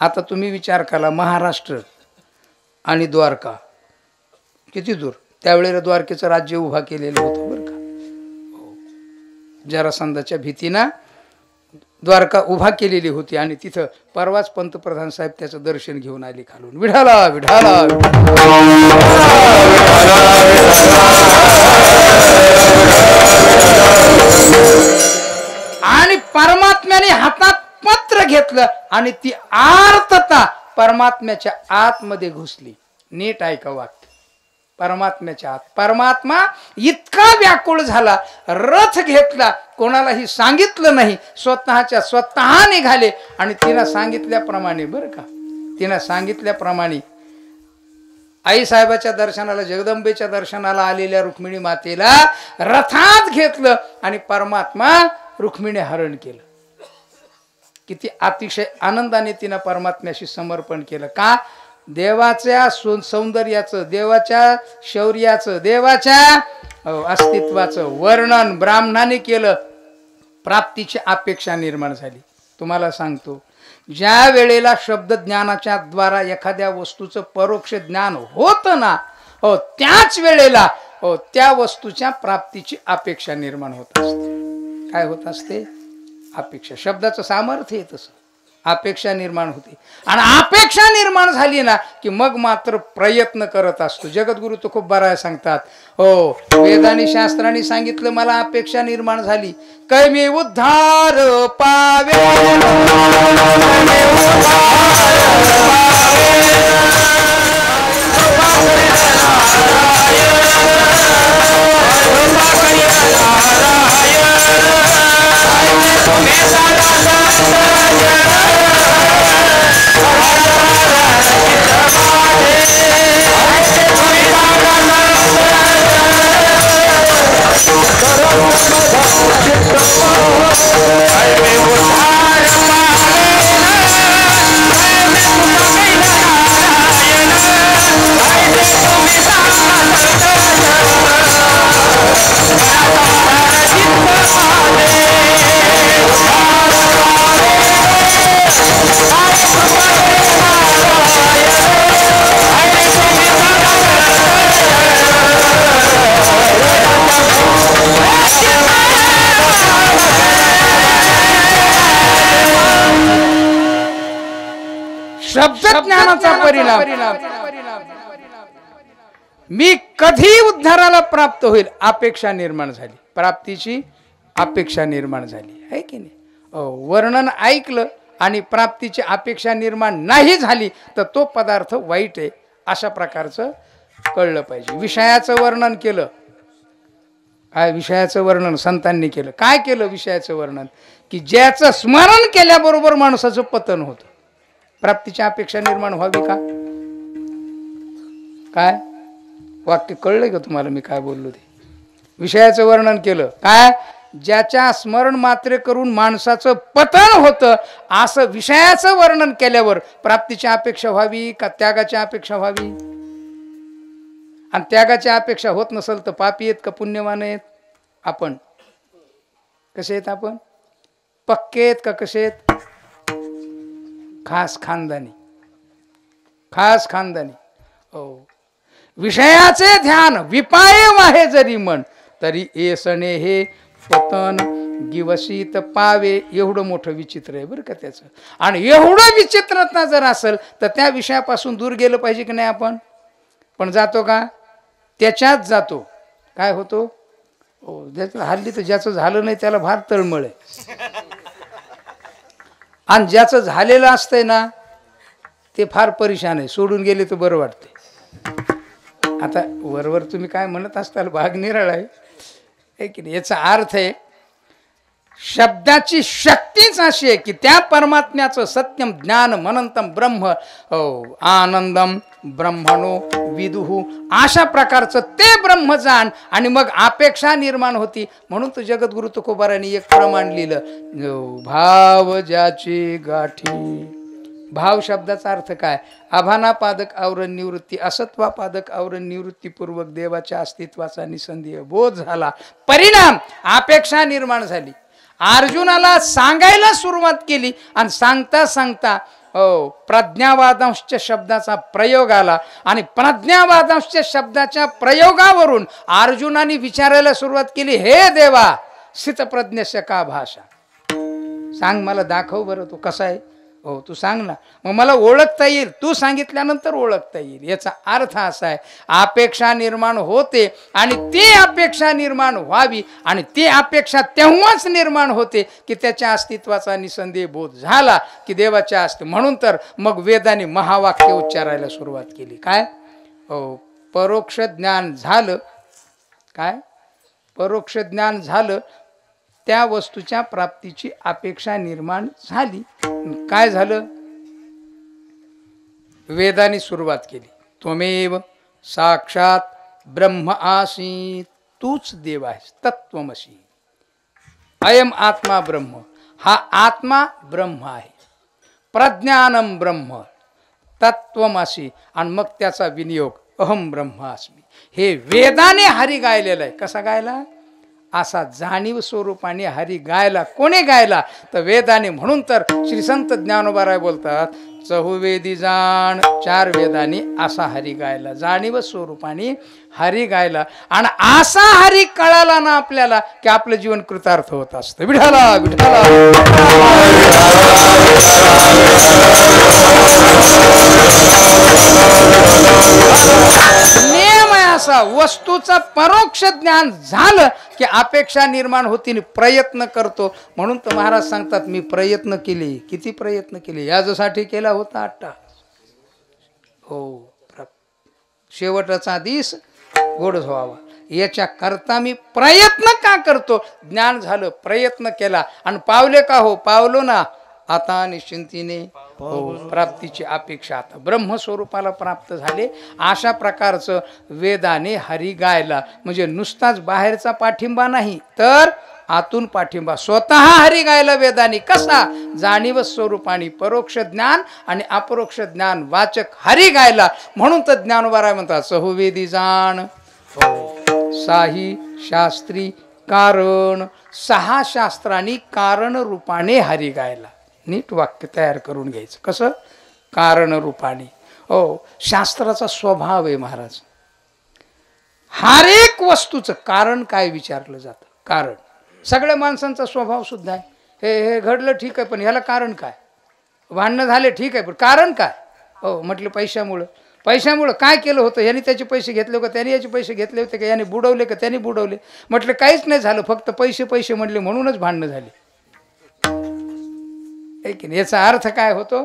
आता तुम्ही विचार करा, महाराष्ट्र आणि द्वारका किती दूर. त्यावेळेला द्वारकेचं राज्य उभा केलेलं होतं बरं का. जरासंधाच्या भीतीनं द्वारका उभा केलेली होती. आणि तिथं परवाच पंतप्रधान साहेब त्याचं दर्शन घेऊन आले खालून. विठाला विठाला. आणि परमात्म्याने हातात पत्र घेतलं आणि ती आर्तता परमात्म्याच्या आतमध्ये घुसली. नीट ऐका वाक्य, परमात्म्याच्या आत. परमात्मा इतका व्याकुळ झाला, रथ घेतला, कोणालाही सांगितलं नाही, स्वतःच्या स्वतः निघाले. आणि तिनं सांगितल्याप्रमाणे बरं का, तिनं सांगितल्याप्रमाणे आई साहेबाच्या दर्शनाला, जगदंबेच्या दर्शनाला आलेल्या रुक्मिणी मातेला रथात घेतलं आणि परमात्मा रुक्मिणी हरण केलं. किती अतिशय आनंदाने तिनं परमात्म्याशी समर्पण केलं. का? देवाच्या सौंदर्याचं, देवाच्या शौर्याचं, देवाच्या अस्तित्वाचं वर्णन ब्राह्मणाने केलं. प्राप्तीची अपेक्षा निर्माण झाली. तुम्हाला सांगतो, ज्या वेळेला शब्द ज्ञानाच्या द्वारा एखाद्या वस्तूचं परोक्ष ज्ञान होतं ना, हो त्याच वेळेला हो त्या वस्तूच्या प्राप्तीची अपेक्षा निर्माण होत असते. काय होत असते? अपेक्षा. शब्दाचं सामर्थ्य आहे तसं. अपेक्षा निर्माण होते आणि अपेक्षा निर्माण झाली ना की मग मात्र प्रयत्न करत असतो. जगद्गुरु तो खूप बरा सांगतात. हो, वेदांनी शास्त्रांनी सांगितलं, मला अपेक्षा निर्माण झाली काय मी उद्धार पावे, शब्द ज्ञानाचा परिणाम. मी कधी उद्धाराला प्राप्त होईल, अपेक्षा निर्माण झाली, प्राप्तीची अपेक्षा निर्माण झाली आहे की नाही. वर्णन ऐकलं आणि प्राप्तीची अपेक्षा निर्माण नाही झाली तर तो पदार्थ वाईट आहे अशा प्रकारचं कळलं पाहिजे. विषयाचं वर्णन केलं, काय विषयाचं वर्णन संतांनी केलं. काय केलं विषयाचं वर्णन? की ज्याचं स्मरण केल्याबरोबर माणसाचं पतन होतं. प्राप्तीची अपेक्षा निर्माण व्हावी का? काय वाक्य कळलंय का तुम्हाला मी काय बोललो ते? विषयाचं वर्णन केलं काय ज्याच्या स्मरण मात्रे करून माणसाचं पतन होतं असं विषयाचं वर्णन केल्यावर प्राप्तीची अपेक्षा व्हावी का त्यागाची अपेक्षा व्हावी? आणि त्यागाची अपेक्षा होत नसेल तर पापी आहेत का पुण्यवान आहेत? आपण कसे आहेत? आपण पक्के आहेत का कसे आहेत? खास खानदानी, खास खानदानी. हो, विषयाचे ध्यान विपाये वाहे जरी मन, तरी येसणे हे पतन गिवसीत पावे. एवढं मोठं विचित्र आहे बरं का त्याचं. आणि एवढं विचित्रता जर असेल तर त्या विषयापासून दूर गेलं पाहिजे की नाही आपण? पण जातो का? त्याच्यात जातो. काय होतो? हो, हल्ली तर ज्याचं झालं नाही त्याला फार तळमळ आहे, आणि ज्याचं झालेलं असतंय ना ते फार परेशान आहे. सोडून गेले तर बरं वाटते. आता वरवर तुम्ही काय म्हणत असताल भाग निराळा आहे की नाही? याचा अर्थ आहे शब्दाची शक्तीच अशी आहे की त्या परमात्म्याचं सत्यम ज्ञान मनंतम ब्रह्म आनंदम ब्रह्मणो विदुहू अशा प्रकारचं ते ब्रह्म जाण आणि मग अपेक्षा निर्माण होती. म्हणून तर जगद्गुरु तुकोबारांनी एक प्रमाण लिहिलं, भाव ज्याची गाठी. भाव शब्दाचा अर्थ काय? आभानापादक आवरण निवृत्ती, असत्वापादक आवरण निवृत्तीपूर्वक देवाच्या अस्तित्वाचा निसंदेह बोध झाला. परिणाम अपेक्षा निर्माण झाली. अर्जुनाला सांगायला सुरुवात केली आणि सांगता सांगता प्रज्ञावादांश शब्दाचा प्रयोग आला आणि प्रज्ञावादांश शब्दाच्या प्रयोगावरून अर्जुनाने विचारायला सुरुवात केली, हे देवा स्थितप्रज्ञस्य का भाषा, सांग मला, दाखव बरं तू कसा आहे. हो तू सांग ना, मग मला ओळखता येईल. तू सांगितल्यानंतर ओळखता येईल. याचा अर्थ असा आहे अपेक्षा निर्माण होते आणि ती अपेक्षा निर्माण व्हावी आणि ती अपेक्षा तेव्हाच निर्माण होते की त्याच्या अस्तित्वाचा निसंदेह बोध झाला की देवाच्या अस्तित्व. म्हणून तर मग वेदाने महावाक्य उच्चारायला सुरुवात केली. काय? परोक्ष ज्ञान झालं. काय? परोक्ष ज्ञान झालं, त्या वस्तूच्या प्राप्तीची अपेक्षा निर्माण झाली. काय झालं? वेदाने सुरुवात केली, त्वमेव साक्षात ब्रह्म आसी, तूच देव आहेस, तत्त्वमसी. अयम आत्मा ब्रह्म, हा आत्मा ब्रह्म आहे. प्रज्ञानम ब्रह्म तत्त्वमसी, आणि मग त्याचा विनियोग अहम ब्रह्मास्मी. हे वेदाने हरी गायलेला आहे. कसा गायला? असा जाणीव स्वरूपाने हरी गायला. कोणी गायला? तर वेदाने. म्हणून तर श्री संत ज्ञानोबाराय बोलतात, चहुवेदी जाण, चार वेदाने असा हरी गायला, जाणीव स्वरूपाने हरी गायला. आणि असा हरी कळाला ना आपल्याला की आपलं जीवन कृतार्थ होत असतं. विठाला विठाला. नियम आहे असा, वस्तूचं परोक्ष ज्ञान झालं की अपेक्षा निर्माण होती, प्रयत्न करतो. म्हणून तर महाराज सांगतात, मी प्रयत्न केले. किती प्रयत्न केले? याच्यासाठी केला होता 8. हो, शेवटचा दिस गोड व्हावा याच्या करता मी प्रयत्न का करतो? ज्ञान झालं, प्रयत्न केला आणि पावले का? हो पावलो ना. आता निश्चिंतीने प्राप्तीची अपेक्षा, आता ब्रह्मस्वरूपाला प्राप्त झाले. अशा प्रकारचं वेदाने हरी गायला. म्हणजे नुसताच बाहेरचा पाठिंबा नाही तर आतून पाठिंबा. स्वतः हरी गायला वेदाने. कसा? जाणीव स्वरूपाने परोक्ष ज्ञान आणि अपरोक्ष ज्ञान वाचक हरी गायला. म्हणून तर ज्ञानोबा म्हणतात, चहुवेदी जाण साही शास्त्री कारण. 6 शास्त्रांनी कारण रूपाने हरी गायला. नीट वाक्य तयार करून घ्यायचं. कसं? कारण रूपाने. हो, शास्त्राचा स्वभाव आहे महाराज. हर एक वस्तूचं कारण काय विचारलं जातं. कारण सगळ्या माणसांचा स्वभाव सुद्धा आहे. हे घडलं ठीक आहे, पण ह्याला कारण काय? भांडणं झाले ठीक आहे, पण कारण काय? हो म्हटलं पैशामुळं. पैशामुळं काय केलं होतं? याने त्याचे पैसे घेतले का? त्याने याचे पैसे घेतले होते का? याने बुडवले का? त्याने बुडवले? म्हटलं काहीच नाही झालं, फक्त पैसे पैसे म्हणले म्हणूनच भांडणं झाले. याचा अर्थ काय होतो?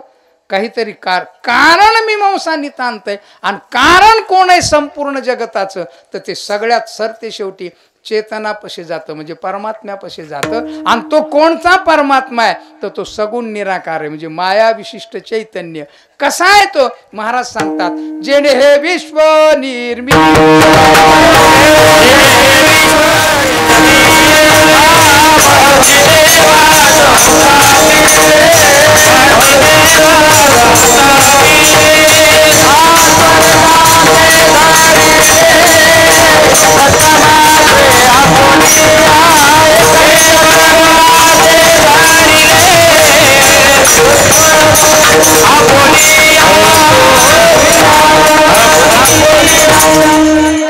काहीतरी कारण मीमांसा नितांत आहे. आणि कारण कोण आहे संपूर्ण जगताचं? तर ते सगळ्यात सरते शेवटी चेतनापाशी जातं, म्हणजे परमात्म्यापाशी जातं. आणि तो कोणता परमात्मा आहे? तर तो सगुण निराकार आहे, म्हणजे माया विशिष्ट चैतन्य. कसा आहे तो? महाराज सांगतात, जेणे हे विश्व निर्मित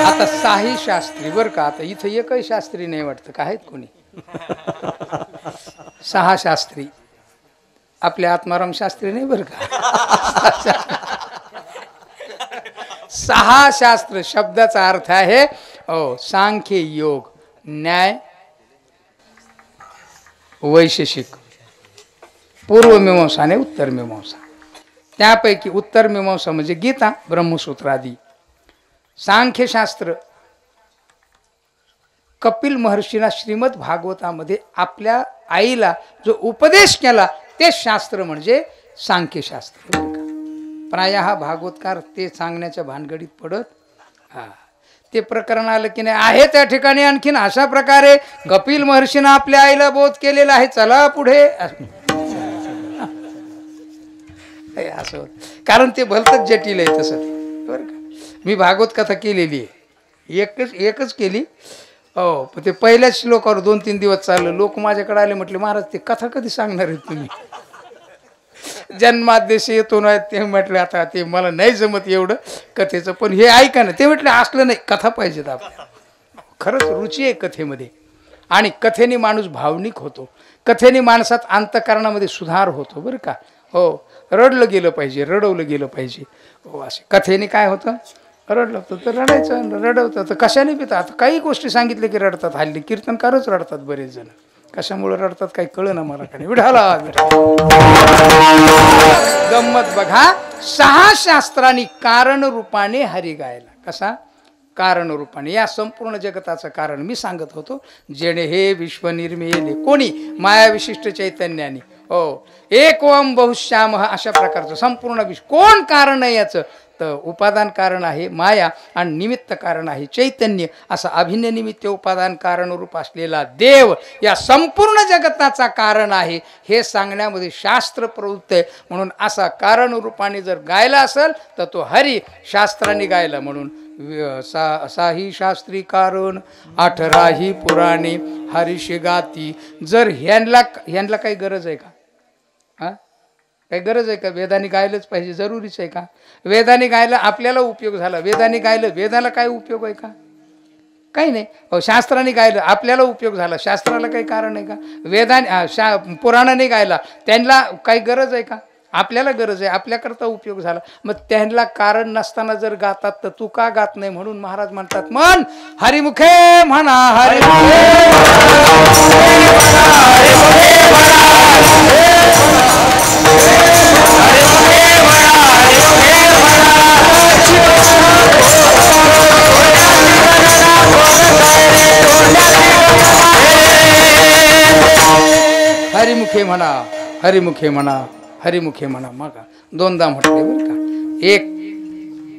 आता साही शास्त्री बर का, आता इथं एकही शास्त्री नाही वाटतं का आहेत कोणी? सहा शास्त्री, आपले आत्माराम शास्त्री नाही बर का. सहा शास्त्र शब्दाचा अर्थ आहे सांख्य, योग, न्याय, वैशेषिक, पूर्वमीमांसा आणि उत्तर मीमांसा. त्यापैकी उत्तर मीमांसा म्हणजे गीता, ब्रह्मसूत्र आदी. सांख्यशास्त्र कपिल महर्षींना श्रीमद भागवतामध्ये आपल्या आईला जो उपदेश केला ते शास्त्र म्हणजे सांख्यशास्त्र. प्रायः भागवतकार ते सांगण्याच्या भानगडीत पडत. ते प्रकरण आलं की नाही आहे त्या ठिकाणी आणखीन अशा प्रकारे कपिल महर्षींना आपल्या आईला बोध केलेला आहे, चला पुढे असं. कारण ते भलतच जटिल आहे तसं बरं का. मी भागवत कथा केलेली आहे, एकच केली. पण ते पहिल्याच श्लोकावर 2-3 दिवस चाललं. लोक माझ्याकडे आले, म्हटले महाराज ते कथा कधी सांगणार आहेत तुम्ही? जन्मादेश येतो ना, ते म्हटलं आता ते मला नाही जमत एवढं कथेचं, पण हे ऐका ना. ते म्हटलं असलं नाही, कथा पाहिजेत आपल्याला. खरंच रुची आहे कथेमध्ये, आणि कथेने माणूस भावनिक होतो, कथेने माणसात अंतःकरणामध्ये सुधार होतो बरं का. रडलं गेलं पाहिजे, रडवलं गेलं पाहिजे. असे कथेने काय होतं, रडलं तर रडायचं, रडवतं तर कशाने पितं. आता काही गोष्टी सांगितले की रडतात. हल्ली कीर्तनकारच रडतात बरेच जण. कशामुळे रडतात काही कळ ना मला. काय विढाला गंमत बघा. 6 शास्त्रांनी कारण रूपाने हरी गायला. कसा कारण रूपाने? या संपूर्ण जगताचं कारण मी सांगत होतो. जेणे हे विश्व निर्मिले कोणी? माया विशिष्ट चैतन्याने. एक ओम बहुश्याम, अशा प्रकारचं संपूर्ण विश्व. कोण कारण आहे याचं? तर उपादान कारण आहे माया आणि निमित्त कारण आहे चैतन्य. असा अभिन्न निमित्त उपादान कारण रूप असलेला देव या संपूर्ण जगताचा कारण आहे हे सांगण्यामध्ये शास्त्र प्रवृत्त आहे. म्हणून असा कारण रूपाने जर गायला असेल तर तो हरी शास्त्राने गायला. म्हणून साही शास्त्री कारण 18 पुराणे हरीशी गाती. जर ह्यांना काही गरज आहे का? काही गरज आहे का? वेदाने गायलंच पाहिजे, जरुरीच आहे का? वेदाने गायला आपल्याला उपयोग झाला, वेदाने गायलं, वेदाला काय उपयोग आहे का? काही नाही. शास्त्राने गायलं, आपल्याला उपयोग झाला, शास्त्राला काही कारण आहे का? वेदाने पुराणाने गायला, त्यांना काही गरज आहे का? आपल्याला गरज आहे, आपल्याकरता उपयोग झाला. मग त्यांना कारण नसताना जर गातात तर तू का गात नाही? म्हणून महाराज म्हणतात, मन हरिमुखे म्हणा, हरिमुखे हरिमुखे म्हणा, हरिमुखे म्हणा, हरिमुखे म्हणा. मग 2दा म्हटले बरं का. एक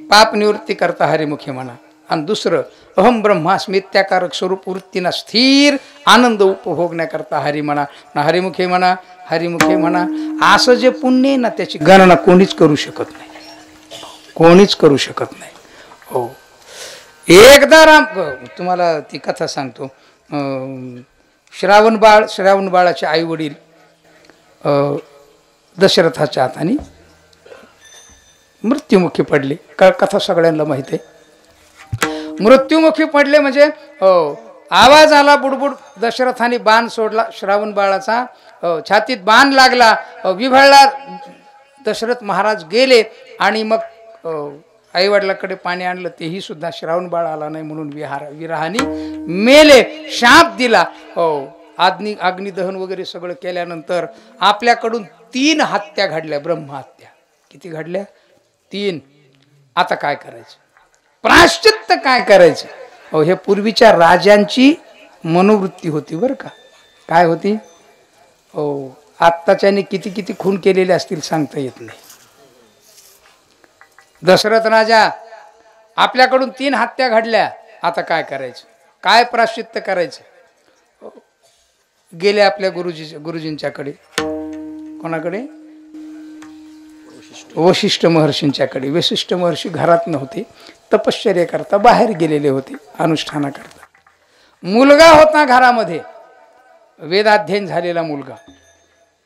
पाप निवृत्ती करता हरिमुखे म्हणा, आणि दुसरं अहम ब्रह्मास्मी त्याकारक स्वरूप वृत्तीना स्थिर आनंद उपभोगण्याकरता हरी म्हणा. हरिमुखे म्हणा, हरिमुखे म्हणा. असं जे पुण्य आहे ना त्याची गणना कोणीच करू शकत नाही, कोणीच करू शकत नाही. एकदा तुम्हाला ती कथा सांगतो. श्रावण बाळाचे आई वडील दशरथाच्या हाताने मृत्युमुखी पडले. कथा सगळ्यांना माहिती आहे. मृत्युमुखी पडले म्हणजे आवाज आला बुडबुड. दशरथाने बाण सोडला श्रावण बाळाचा, छातीत बाण लागला, विभळला. दशरथ महाराज गेले आणि मग आईवडिलाकडे पाणी आणलं, तेही सुद्धा श्रावण बाळ आला नाही म्हणून विरहाने मेले. शाप दिला. अग्निदहन वगैरे सगळं केल्यानंतर आपल्याकडून 3 हत्या घडल्या, ब्रह्महत्या. किती घडल्या? 3. आता काय करायचं? प्रायश्चित्त काय करायचं? हे पूर्वीच्या राजांची मनोवृत्ती होती बरं का. काय होती? आत्ताच्याने किती किती खून केलेले असतील सांगता येत नाही. दशरथ राजा, आपल्याकडून 3 हत्या घडल्या, आता काय करायचं? काय प्रायश्चित्त करायचं? गेले आपल्या गुरुजींच्याकडे. कोणाकडे? वशिष्ठ महर्षींच्याकडे. वशिष्ठ महर्षी घरात नव्हते, तपश्चर्या करता बाहेर गेलेले होते अनुष्ठानाकरता. मुलगा होता घरामध्ये, वेदाध्ययन झालेला मुलगा.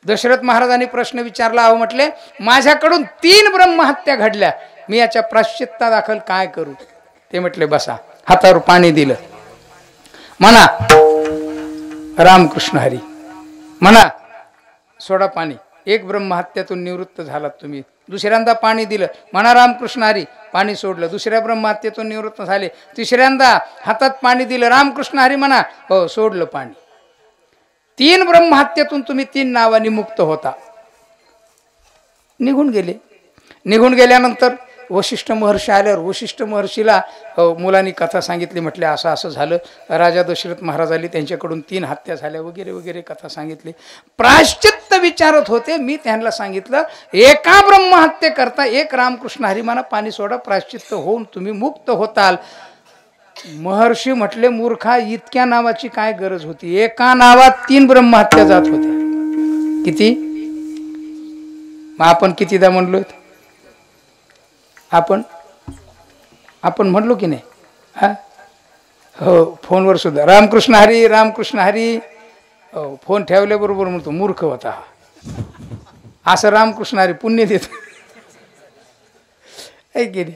दशरथ महाराजांनी प्रश्न विचारला. अहो म्हटले, माझ्याकडून 3 ब्रह्महत्या घडल्या, मी याच्या प्रायश्चित्तादाखल काय करू? ते म्हटले बसा. हातावर पाणी दिलं. म्हणा रामकृष्ण हरी, म्हणा सोडा पाणी. 1 ब्रह्महत्यातून निवृत्त झालात तुम्ही. दुसऱ्यांदा पाणी दिलं. म्हणा रामकृष्ण हरी, पाणी सोडलं. दुसऱ्या ब्रह्महत्येतून निवृत्त झाले. तिसऱ्यांदा हातात पाणी दिलं. रामकृष्ण हरी म्हणा. हो, सोडलं पाणी. 3 ब्रह्महत्येतून तुम्ही 3 नावांनी मुक्त होता. निघून गेले. निघून गेल्यानंतर वशिष्ठ महर्षी आल्यावर वशिष्ठ महर्षीला मुलांनी कथा सांगितली. म्हटले असं असं झालं. राजा दशरथ महाराज आले, त्यांच्याकडून 3 हत्या झाल्या वगैरे वगैरे कथा सांगितली. प्रायश्चित्त विचारत होते. मी त्यांना सांगितलं, एका ब्रह्महत्ये करता 1 रामकृष्ण हरी म्हणा, पाणी सोडा, प्रायश्चित्त होऊन तुम्ही मुक्त होताल. महर्षी म्हटले, मूर्खा, इतक्या नावाची काय गरज होती? एका नावात 3 ब्रह्महत्या जात होत्या. किती? मग आपण कितीदा म्हणलो? आपण म्हणलो की नाही? हा, हो, फोनवर सुद्धा रामकृष्ण हरी रामकृष्ण हरी. हो, फोन ठेवल्याबरोबर म्हणतो मूर्ख होता. असं रामकृष्ण हरी पुण्य देत की नाही?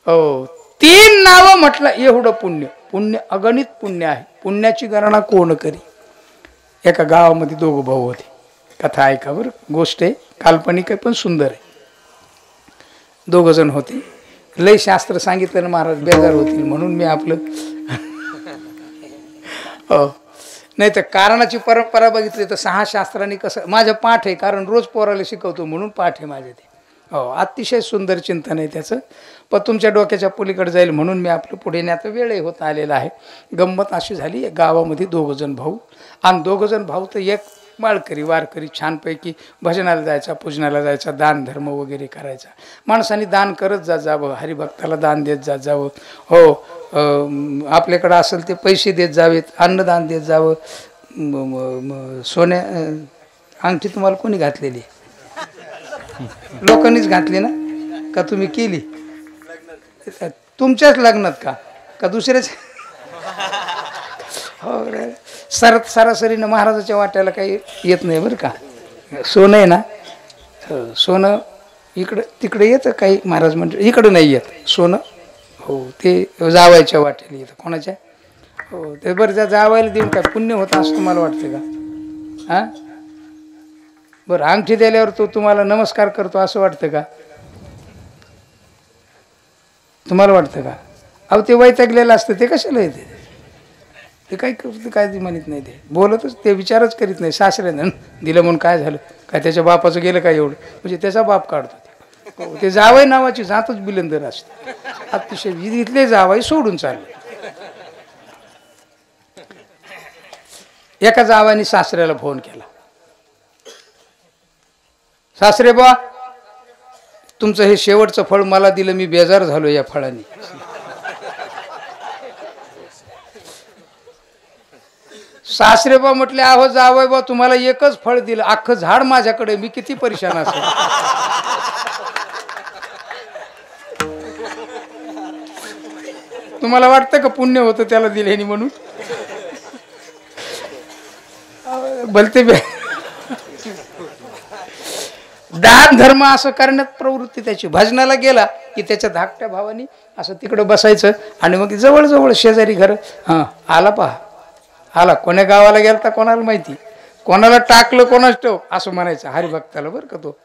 हो, 3 नावं म्हटलं एवढं पुण्य. पुण्य अगणित पुण्य आहे. पुण्याची गणना कोण करी? एका गावामध्ये 2 भाऊ होते. कथा ऐका बरं, गोष्ट आहे, काल्पनिक आहे पण सुंदर आहे. 2 जण होते. लय शास्त्र सांगितलं ना महाराज, बेजार होतील म्हणून मी आपलं हो, नाही तर कारणाची परंपरा बघितली तर 6 शास्त्रांनी कसं. माझं पाठ आहे, कारण रोज पोराला शिकवतो म्हणून पाठ आहे माझे ते. हो, अतिशय सुंदर चिंतन आहे त्याचं, पण तुमच्या डोक्याच्या पलीकडे जाईल म्हणून मी आपलं पुढे नाही. आता वेळही होत आलेला आहे. गंमत अशी झाली, गावामध्ये 2 जण भाऊ, आणि 2 जण भाऊ तर एक माळकरी वारकरी, छानपैकी भजनाला जायचा, पूजनाला जायचा, दान धर्म वगैरे करायचा. माणसाने दान करत जात जावं, हरिभक्ताला दान देत जात जावं. हो, आपल्याकडं असेल ते पैसे देत जावेत, अन्नदान देत जावं. सोन्या अंगठी तुम्हाला कोणी घातलेली? लोकांनीच घातली ना? का तुम्ही केली? तुमच्याच लग्नात का दुसऱ्याच? हो, सरासरीनं महाराजाच्या वाट्याला काही येत नाही बरं का. सोनं आहे ना, सोनं इकडं तिकडे येतं काही महाराज म्हणजे, इकडं नाही येत सोनं. हो, ते जावायच्या वाट्याला येतं. कोणाच्या? हो, ते बरं, त्या जावायला देऊन काय पुण्य होतं असं तुम्हाला वाटतं का? हां, बरं, अंगठी दिल्यावर तो तुम्हाला नमस्कार करतो असं वाटतं का? तुम्हाला वाटतं का? अहो, ते वैतागलेलं असतं, ते कशाला येते? ते काय करतं, काय ते म्हणत नाही, ते बोलतच, ते विचारच करीत नाही. सासऱ्यानं दिलं म्हणून काय झालं, काय त्याच्या बापाचं गेलं काय एवढं, म्हणजे त्याचा बाप काढतो ते. जावई नावाची जातच बिलंदर असते. अतिशय इथले जावई सोडून चालले. एका जावानी सासऱ्याला फोन केला. सासरे बा, तुमचं हे शेवटचं फळ मला दिलं, मी बेजार झालो या फळाने. सासरे बा म्हटले, अहो जावई बा, तुम्हाला एकच फळ दिलं, अख्खं झाड माझ्याकडे, मी किती परेशान असेल. तुम्हाला वाटतं का पुण्य होतं त्याला दिल्याने म्हणून? भलते दान धर्म असं करण्यात प्रवृत्ती त्याची. भजनाला गेला की त्याच्या धाकट्या भावानी असं तिकडं बसायचं, आणि मग जवळजवळ शेजारी घर. हां, आला पहा, आला. कोण्या गावाला गेला तर कोणाला माहिती, कोणाला टाकलं कोणाच ठेव असं म्हणायचं हरिभक्ताला बरं का तो.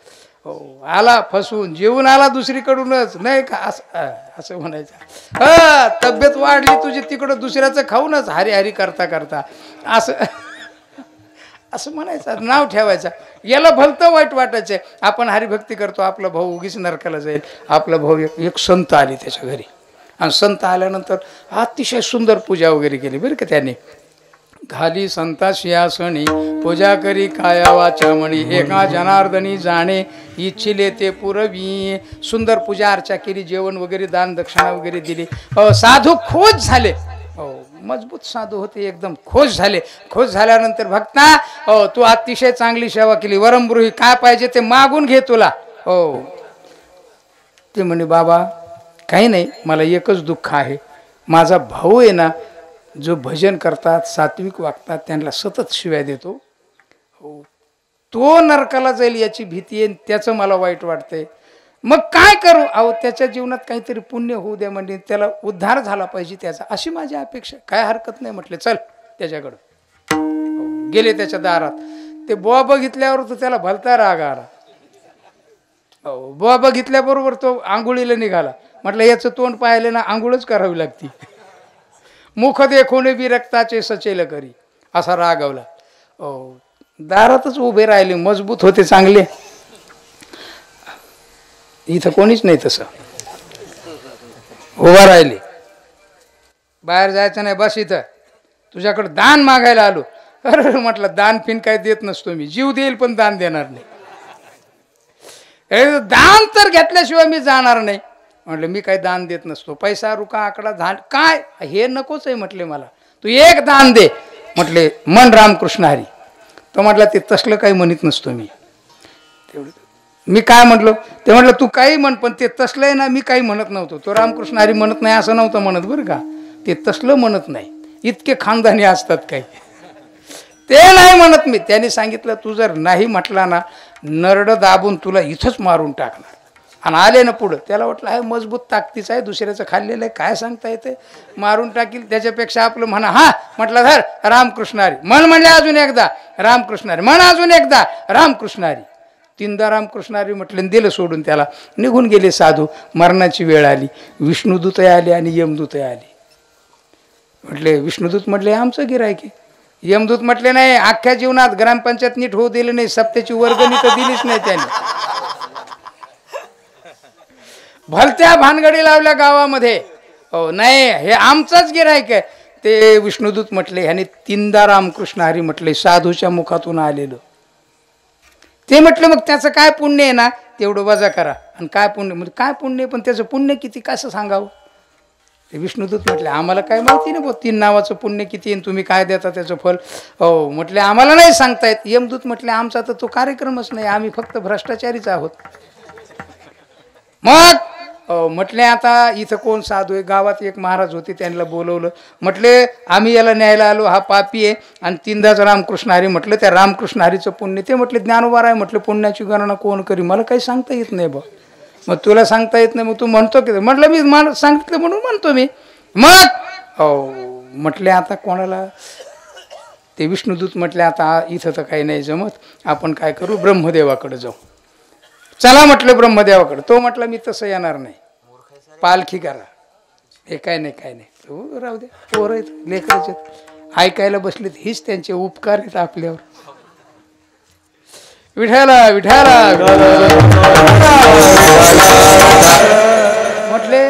हो, आला फसवून, जेवून आला दुसरीकडूनच, नाही का असं असं म्हणायचं. हा, तब्येत वाढली तुझी तिकडं दुसऱ्याचं खाऊनच, हरी हरी करता करता असं असं म्हणायचं, नाव ठेवायचं. याला भलतं वाईट वाटायचं, आपण हरिभक्ती करतो, आपला भाऊ उगीच नरकाला जाईल. आपला भाऊ एक संत आली त्याच्या घरी, आणि संत आल्यानंतर अतिशय सुंदर पूजा वगैरे केली बरं का त्याने. घाली संताशी आसणी, पूजा करी काया वाचा म्हणी, एका जनार्दनी जाणे, इच्छिले ते पुरवी. सुंदर पूजा अर्चा केली, जेवण वगैरे, दान दक्षिणा वगैरे दिली. साधू खुश झाले. हो, मजबूत साधू होते, एकदम खुश झाले. खुश झाल्यानंतर भक्ता हो तू अतिशय चांगली सेवा केली, वरमगृही काय पाहिजे ते मागून घे तुला. हो ते म्हणे बाबा काही नाही, मला एकच दुःख आहे, माझा भाऊ आहे ना जो भजन करतात सात्विक वागतात त्यांना सतत शिव्या देतो, हो तो नरकाला जाईल याची भीती आहे, त्याचं मला वाईट वाटतंय. मग काय करू? अहो त्याच्या जीवनात काहीतरी पुण्य होऊ द्या, म्हणजे त्याला उद्धार झाला पाहिजे त्याचा, अशी माझी अपेक्षा. काय हरकत नाही म्हटले, चल त्याच्याकडं. गेले त्याच्या दारात. ते बुवा बघितल्यावर तर त्याला भलता राग आला. बुवा बघितल्याबरोबर तो आंघोळीला निघाला. म्हटलं याचं तोंड पाहिलं ना आंघोळच करावी लागती. मुख देखून बी रक्ताचे सचेल करी, असा रागवला. दारातच उभे राहिले, मजबूत होते चांगले. इथं कोणीच नाही तसं, उभा राहिले. बाहेर जायचं नाही, बस इथं, तुझ्याकडे दान मागायला आलो. अरे म्हटलं दान फिन काय देत नसतो मी, जीव देईल पण दान देणार नाही. दान तर घेतल्याशिवाय मी जाणार नाही. म्हटलं मी काही दान देत नसतो, पैसा रुका आकडा धान काय हे नकोच आहे म्हटले मला, तू एक दान दे. म्हटले मन रामकृष्ण हरी. तो म्हटला ते तसलं काही म्हणत नसतो मी. तेवढं मी काय म्हटलो, ते म्हटलं तू काही म्हण, पण ते तसलं आहे ना मी काही म्हणत नव्हतो. तो रामकृष्ण हरी म्हणत नाही असं नव्हतं म्हणत बरं का, ते तसलं म्हणत नाही. इतके खानदानी असतात काही, ते नाही म्हणत मी. त्याने सांगितलं तू जर नाही म्हटला ना नरड दाबून तुला इथंच मारून टाकणार. आणि आले ना पुढं, त्याला वाटलं आहे मजबूत ताकदीचं आहे, दुसऱ्याचं खाल्लेलं आहे, काय सांगता येते, मारून टाकील. त्याच्यापेक्षा आपलं म्हणा. हा म्हटलं धर रामकृष्ण हरी म्हण. म्हणले अजून एकदा रामकृष्ण हरी म्हण, अजून एकदा रामकृष्ण हरी. तीनदा रामकृष्ण हरी म्हटले, दिलं सोडून. त्याला निघून गेले साधू. मरणाची वेळ आली. विष्णुदूत आले आणि यमदूत आले. म्हटले विष्णुदूत म्हटले आमचं गिऱ्हाईक आहे. यमदूत म्हटले नाही, अख्ख्या जीवनात ग्रामपंचायत नीट होऊ दिले नाही, सप्त्याची वर्गणी तर दिलीच नाही त्याने. भलत्या भानगडी लावल्या गावामध्ये. हो नाही हे आमचंच गिऱ्हाईक आहे. ते विष्णुदूत म्हटले ह्याने तीनदा रामकृष्ण हरी म्हटले, साधूच्या मुखातून आलेलं. ते म्हटलं मग त्याचं काय पुण्य आहे ना तेवढं वजा करा. आणि काय पुण्य म्हणजे काय पुण्य, पण त्याचं पुण्य किती कसं सांगावं. ते विष्णुदूत म्हटले आम्हाला काय माहिती नाही भाऊ, 3 नावाचं पुण्य किती आहे, तुम्ही काय देता त्याचं फल. हो म्हटले आम्हाला नाही सांगता येत. यमदूत म्हटले आमचा तर तो कार्यक्रमच नाही, आम्ही फक्त भ्रष्टाचारीच आहोत. मग म्हटले आता इथं कोण साधू आहे. गावात एक महाराज होते, त्यांना बोलवलं. म्हटले आम्ही याला न्यायला आलो, हा पापी आहे आणि 3दाच रामकृष्ण हरी म्हटलं, त्या रामकृष्ण हरीचं पुण्य. ते म्हटले ज्ञानोबा आहे. म्हटलं पुण्याची गणना कोण करी, मला काही सांगता येत नाही बा. मग तुला सांगता येत नाही, मग तू म्हणतो की. म्हटलं मी सांगितलं म्हणून म्हणतो मी. मग म्हटले आता कोणाला. ते विष्णुदूत म्हटले आता इथं तर काही नाही जमत, आपण काय करू ब्रह्मदेवाकडे जाऊ. चला म्हटलं ब्रह्मदेवाकडे. तो म्हटलं मी तसं येणार नाही, पालखी करा. हे काय नाही काय नाही, तो राहू दे, पोरं आहेत लेकराचे ऐकायला बसलेत, हीच त्यांचे उपकार आहेत आपल्यावर. विठाला विठाला म्हटले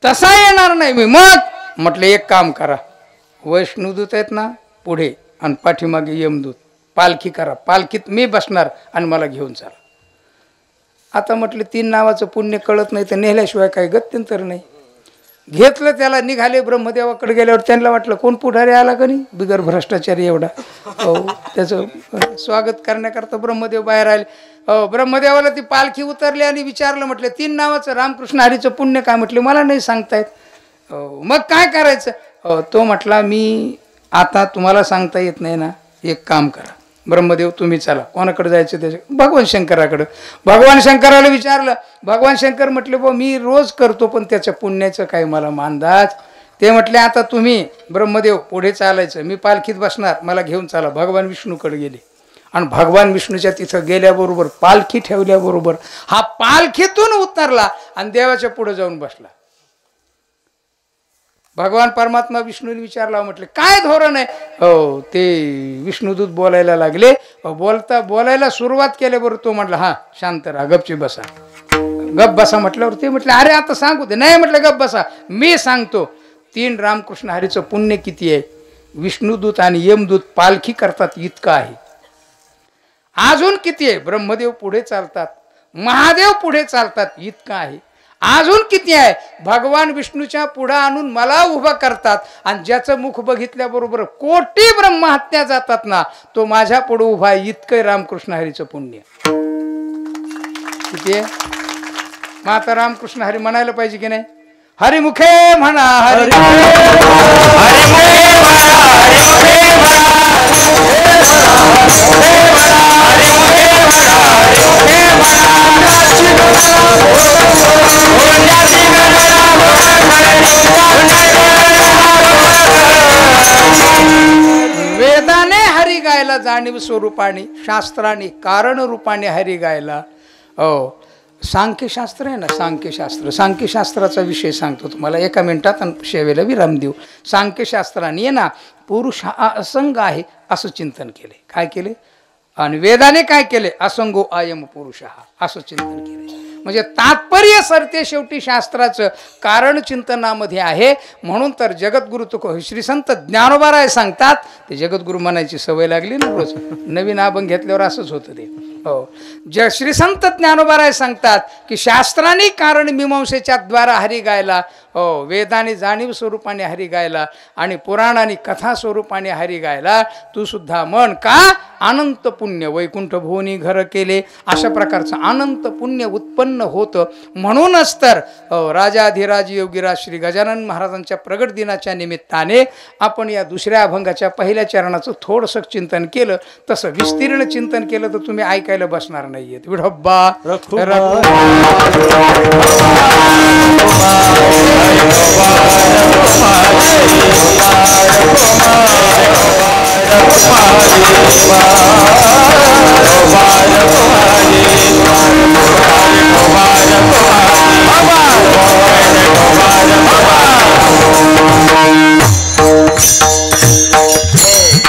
तसा येणार नाही मी. मग म्हटले एक काम करा, वैष्णुदूत आहेत ना पुढे आणि पाठीमागे यमदूत, पालखी करा. पालखीत मी बसणार आणि मला घेऊन चला. आता म्हटले 3 नावाचं पुण्य कळत नाही तर नेल्याशिवाय काही गत्यंतर नाही. घेतलं त्याला, निघाले. ब्रह्मदेवाकडे गेल्यावर त्यांना वाटलं कोण पुढारी आला का नाही, बिगर भ्रष्टाचारी एवढा. हो त्याचं स्वागत करण्याकरता ब्रह्मदेव बाहेर आले. हो ब्रह्मदेवाला ती पालखी उतरली आणि विचारलं, म्हटलं 3 नावाचं रामकृष्ण हरीचं पुण्य काय. म्हटले मला नाही सांगतायत. हो मग काय करायचं. हो तो म्हटला मी आता तुम्हाला सांगता येत नाही ना, एक काम करा ब्रह्मदेव तुम्ही चला. कोणाकडे जायचं त्याच्या, भगवान शंकराकडं. भगवान शंकराला विचारलं. भगवान शंकर म्हटले बा मी रोज करतो पण त्याच्या पुण्याचं काही मला मानदाज. ते म्हटले आता तुम्ही ब्रह्मदेव पुढे चालायचं, मी पालखीत बसणार, मला घेऊन चला. भगवान विष्णूकडे गेले आणि भगवान विष्णूच्या तिथं गेल्याबरोबर पालखी ठेवल्याबरोबर हा पालखीतून उतरला आणि देवाच्या पुढे जाऊन बसला. भगवान परमात्मा विष्णूने विचारला, म्हटले काय धोरण आहे. हो ते विष्णुदूत बोलायला लागले. बोलायला सुरुवात केल्याबरोबर तो म्हटला हा शांत राहा, गपची बसा. गप बसा म्हटल्यावर ते म्हटले अरे आता सांगू दे. नाही म्हटलं गप बसा, मी सांगतो. 3 रामकृष्ण हरीचं पुण्य किती आहे. विष्णुदूत आणि यमदूत पालखी करतात इतकं आहे. अजून किती आहे. ब्रह्मदेव पुढे चालतात, महादेव पुढे चालतात इतकं आहे. अजून किती आहे. भगवान विष्णूच्या पुढे आणून मला उभं करतात आणि ज्याचं मुख बघितल्याबरोबर कोटी ब्रह्महत्या जातात ना, तो माझ्या पुढे उभा आहे. इतकं रामकृष्ण हरीचं पुण्य किती आहे. मग आता रामकृष्ण हरी म्हणायला पाहिजे की नाही. हरिमुखे म्हणा हरी वेदाने हरी गायला जाणीव स्वरूपाने, शास्त्राने कारण रूपाने हरी गायला. हो, सांख्यशास्त्र आहे ना, सांख्यशास्त्राचा विषय सांगतो तुम्हाला एका मिनिटात आणि शेवेला विराम देऊ. सांख्यशास्त्राने आहे ना, पुरुष हा असंग आहे असं चिंतन केले. काय केले. आणि वेदाने काय केले. असंगो अयम पुरुष हा असं चिंतन केले. म्हणजे तात्पर्य सरते शेवटी शास्त्राचं कारण चिंतनामध्ये आहे. म्हणून तर जगद्गुरु तुको श्री संत ज्ञानोबाराय सांगतात. ते जगद्गुरु म्हणायची सवय लागली ना रोज, नवीन अभंग घेतल्यावर असंच होतं ते. हो, श्री संत ज्ञानोबाराय सांगतात की शास्त्राने कारण मीमांसेच्या द्वारा हरी गायला. हो, वेदाने जाणीव स्वरूपाने हरी गायला आणि पुराणाने कथा स्वरूपाने हरी गायला. तू सुद्धा म्हण का. अनंत पुण्य वैकुंठ भुवनी घर केले. अशा प्रकारचं अनंत पुण्य उत्पन्न होतं. म्हणूनच तर राजाधिराज योगीराज श्री गजानन महाराजांच्या प्रगट दिनाच्या निमित्ताने आपण या दुसऱ्या अभंगाच्या पहिल्या चरणाचं थोडंसं चिंतन केलं. तसं विस्तीर्ण चिंतन केलं तर तुम्ही ऐकायला बसणार नाहीयेत. विठोबा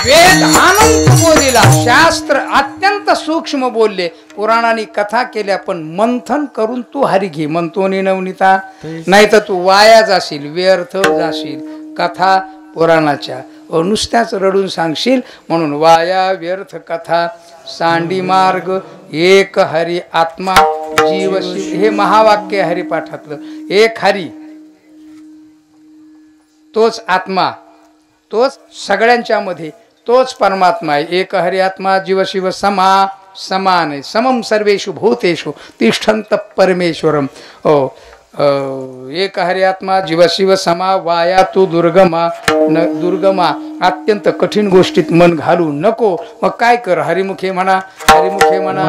वेद अनंत बोलिला, शास्त्र अत्यंत सूक्ष्म बोलले, पुराणाने कथा केल्या. पण मंथन करून तू हरी घे. म्हणतो नि नवनीता, नाही तर तू वाया जाशील, व्यर्थ जाशील. कथा पुराणाच्या नुसत्याच रडून सांगशील. म्हणून वाया व्यर्थ कथा सांडी मार्ग एक हरी आत्मा जीव शिव. हे महावाक्य हरिपाठातलं. एक हरी तोच आत्मा, तोच सगळ्यांच्या मध्ये तोच परमात्मा आहे. एक हरी आत्मा जीव शिव समान आहे. समम सर्वेषु भूतेषु तिष्ठन्त परमेश्वरम. हो, एक हरी आत्मा जीव शिव समा वाया तू दुर्गमा. अत्यंत कठीण गोष्टीत मन घालू नको. मग काय कर. हरिमुखे म्हणा, हरिमुखे म्हणा.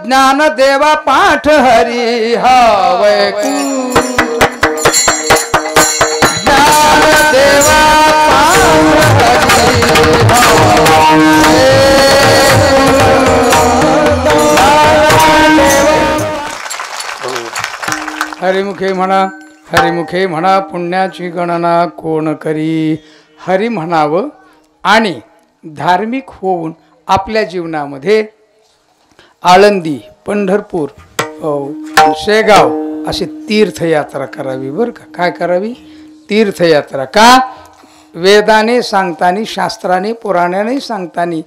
ज्ञान देवा पाठ हरी हा वैकुंठ. ज्ञान देवा हरिमुखे म्हणा, हरिमुखे म्हणा. पुण्याची गणना कोण करी. हरी म्हणावं आणि धार्मिक होऊन आपल्या जीवनामध्ये आळंदी, पंढरपूर, शेगाव अशी तीर्थयात्रा करावी. बरं का. काय करावी. तीर्थयात्रा. का. वेदाने सांगतानी, शास्त्राने पुराणाने सांगतानी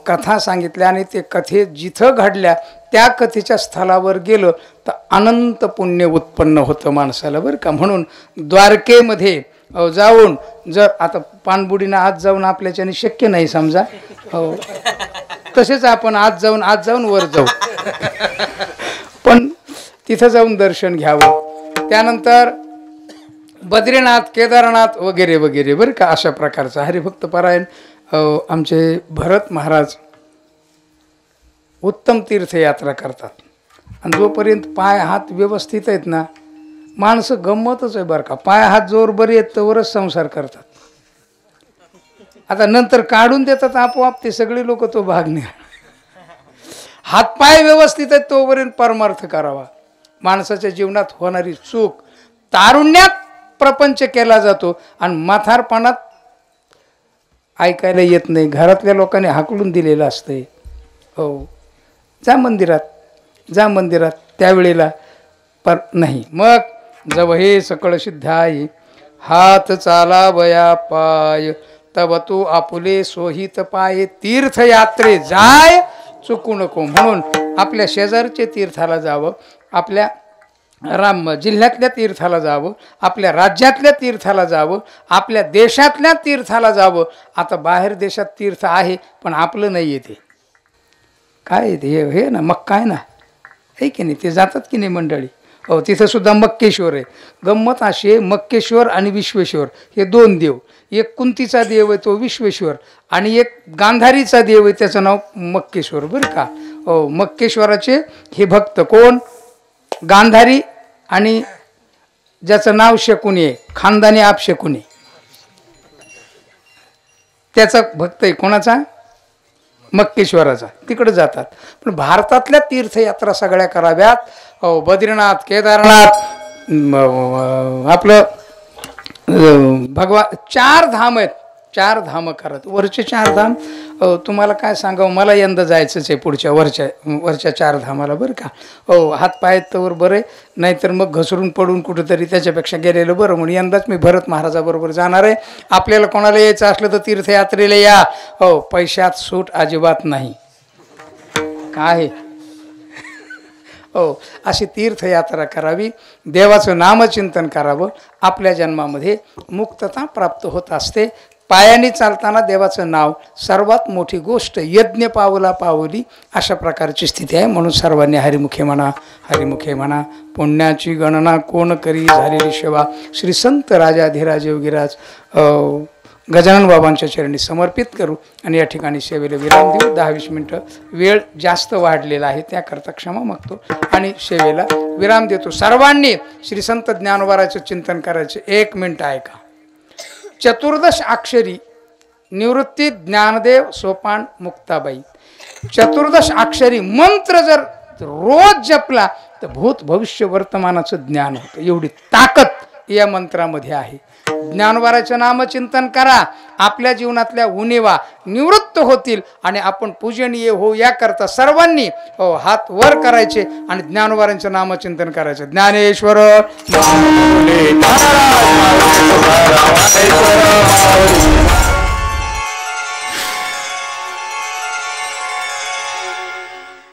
कथा सांगितल्या आणि ते कथे जिथं घडल्या त्या कथेच्या स्थळावर गेलं तर अनंत पुण्य उत्पन्न होतं माणसाला. बरं का. म्हणून द्वारकेमध्ये जाऊन जर आता पाणबुडीनं आत जाऊन आपल्याच्याने शक्य नाही समजा. हो, तसेच आपण आत जाऊन वर जाऊ. पण तिथं जाऊन दर्शन घ्यावं. त्यानंतर बद्रीनाथ, केदारनाथ वगैरे वगैरे. बरं का. अशा प्रकारचं हरिभक्त पारायण आमचे भरत महाराज उत्तम तीर्थयात्रा करतात. आणि जोपर्यंत पाय हात व्यवस्थित आहेत ना, माणसं गंमतच आहे बरं का. पाय हात जोर बरे आहेत तोवरच संसार करतात. आता नंतर काढून देतात आपोआप ते सगळे लोक. तो भाग नाही. हातपाय व्यवस्थित आहेत तोपर्यंत परमार्थ करावा. माणसाच्या जीवनात होणारी चूक तारुण्यात प्रपंच केला जातो आणि म्हातारपणात ऐकायला येत नाही. घरातल्या लोकांनी हाकलून दिलेलं असतंय. हो, जा मंदिरात, जा मंदिरात. त्यावेळेला पर नाही. मग जव हे सकळ सिद्धाई हात चाला वया पाय तव तू आपुले सोहित पाय. तीर्थयात्रे जाय चुकू नको. म्हणून आपल्या शेजारचे तीर्थाला जावं, आपल्या जिल्ह्यातल्या तीर्थाला जावं, आपल्या राज्यातल्या तीर्थाला जावं, आपल्या देशातल्या तीर्थाला जावं. आता बाहेर देशात तीर्थ आहे पण आपलं नाही येते. काय येते हे ना, मग काय ना, आहे की नाही, ते जातात की नाही मंडळी. हो, तिथं सुद्धा मक्केश्वर आहे. गंमत अशी आहे, मक्केश्वर आणि विश्वेश्वर हे दोन देव. एक कुंतीचा देव आहे तो विश्वेश्वर, आणि एक गांधारीचा देव आहे त्याचं नाव मक्केश्वर, बरं का. हो, मक्केश्वराचे हे भक्त कोण? गांधारी, आणि ज्याचं नाव शकुनी आहे, खानदानी आप शकुनी, त्याचा भक्त आहे. कोणाचा? मक्केश्वराचा. तिकडे जातात. पण भारतातल्या तीर्थयात्रा सगळ्या कराव्यात. बद्रीनाथ, केदारनाथ, आपलं भगवान, 4 धाम आहेत. 4 धाम करत. वरचे 4 धाम तुम्हाला काय सांगावं, मला यंदा जायचंच आहे पुढच्या वरच्या 4 धामाला, बरं का. हो, हातपाय तर बरं आहे, नाहीतर मग घसरून पडून कुठंतरी त्याच्यापेक्षा गेलेलं बरं. म्हणून यंदाच मी भरत महाराजाबरोबर जाणार आहे. आपल्याला कोणाला यायचं असलं तर तीर्थयात्रेला या. हो, पैशात सूट अजिबात नाही. काय हो, अशी तीर्थयात्रा करावी, देवाचं नामचिंतन करावं. आपल्या जन्मामध्ये मुक्तता प्राप्त होत असते. पायाने चालताना देवाचं नाव सर्वात मोठी गोष्ट. यज्ञ पावला पावली, अशा प्रकारची स्थिती आहे. म्हणून सर्वांनी हरिमुखे म्हणा, हरिमुखे म्हणा. पुण्याची गणना कोण करी, झालेली सेवा श्री संत राजाधिराज योगीराज गजानन बाबांच्या चरणी समर्पित करू आणि या ठिकाणी सेवेला विराम देऊ. 10-20 मिनटं वेळ जास्त वाढलेला आहे, त्याकरता क्षमा मागतो आणि सेवेला विराम देतो. सर्वांनी श्री संत ज्ञानोबाराचं चिंतन करायचं. 1 मिनिट ऐका. चतुर्दश अक्षरी निवृत्ती ज्ञानदेव सोपान मुक्ताबाई. चतुर्दश अक्षरी मंत्र जर रोज जपला तर भूत भविष्य वर्तमानाचं ज्ञान होतं. एवढी ताकद या मंत्रामध्ये आहे. ज्ञानोबाराचं नामचिंतन करा, आपल्या जीवनातल्या उणीवा निवृत्त होतील आणि आपण पूजनीय हो. याकरता सर्वांनी हात वर करायचे आणि ज्ञानोबारांचं नामचिंतन करायचं. ज्ञानेश्वर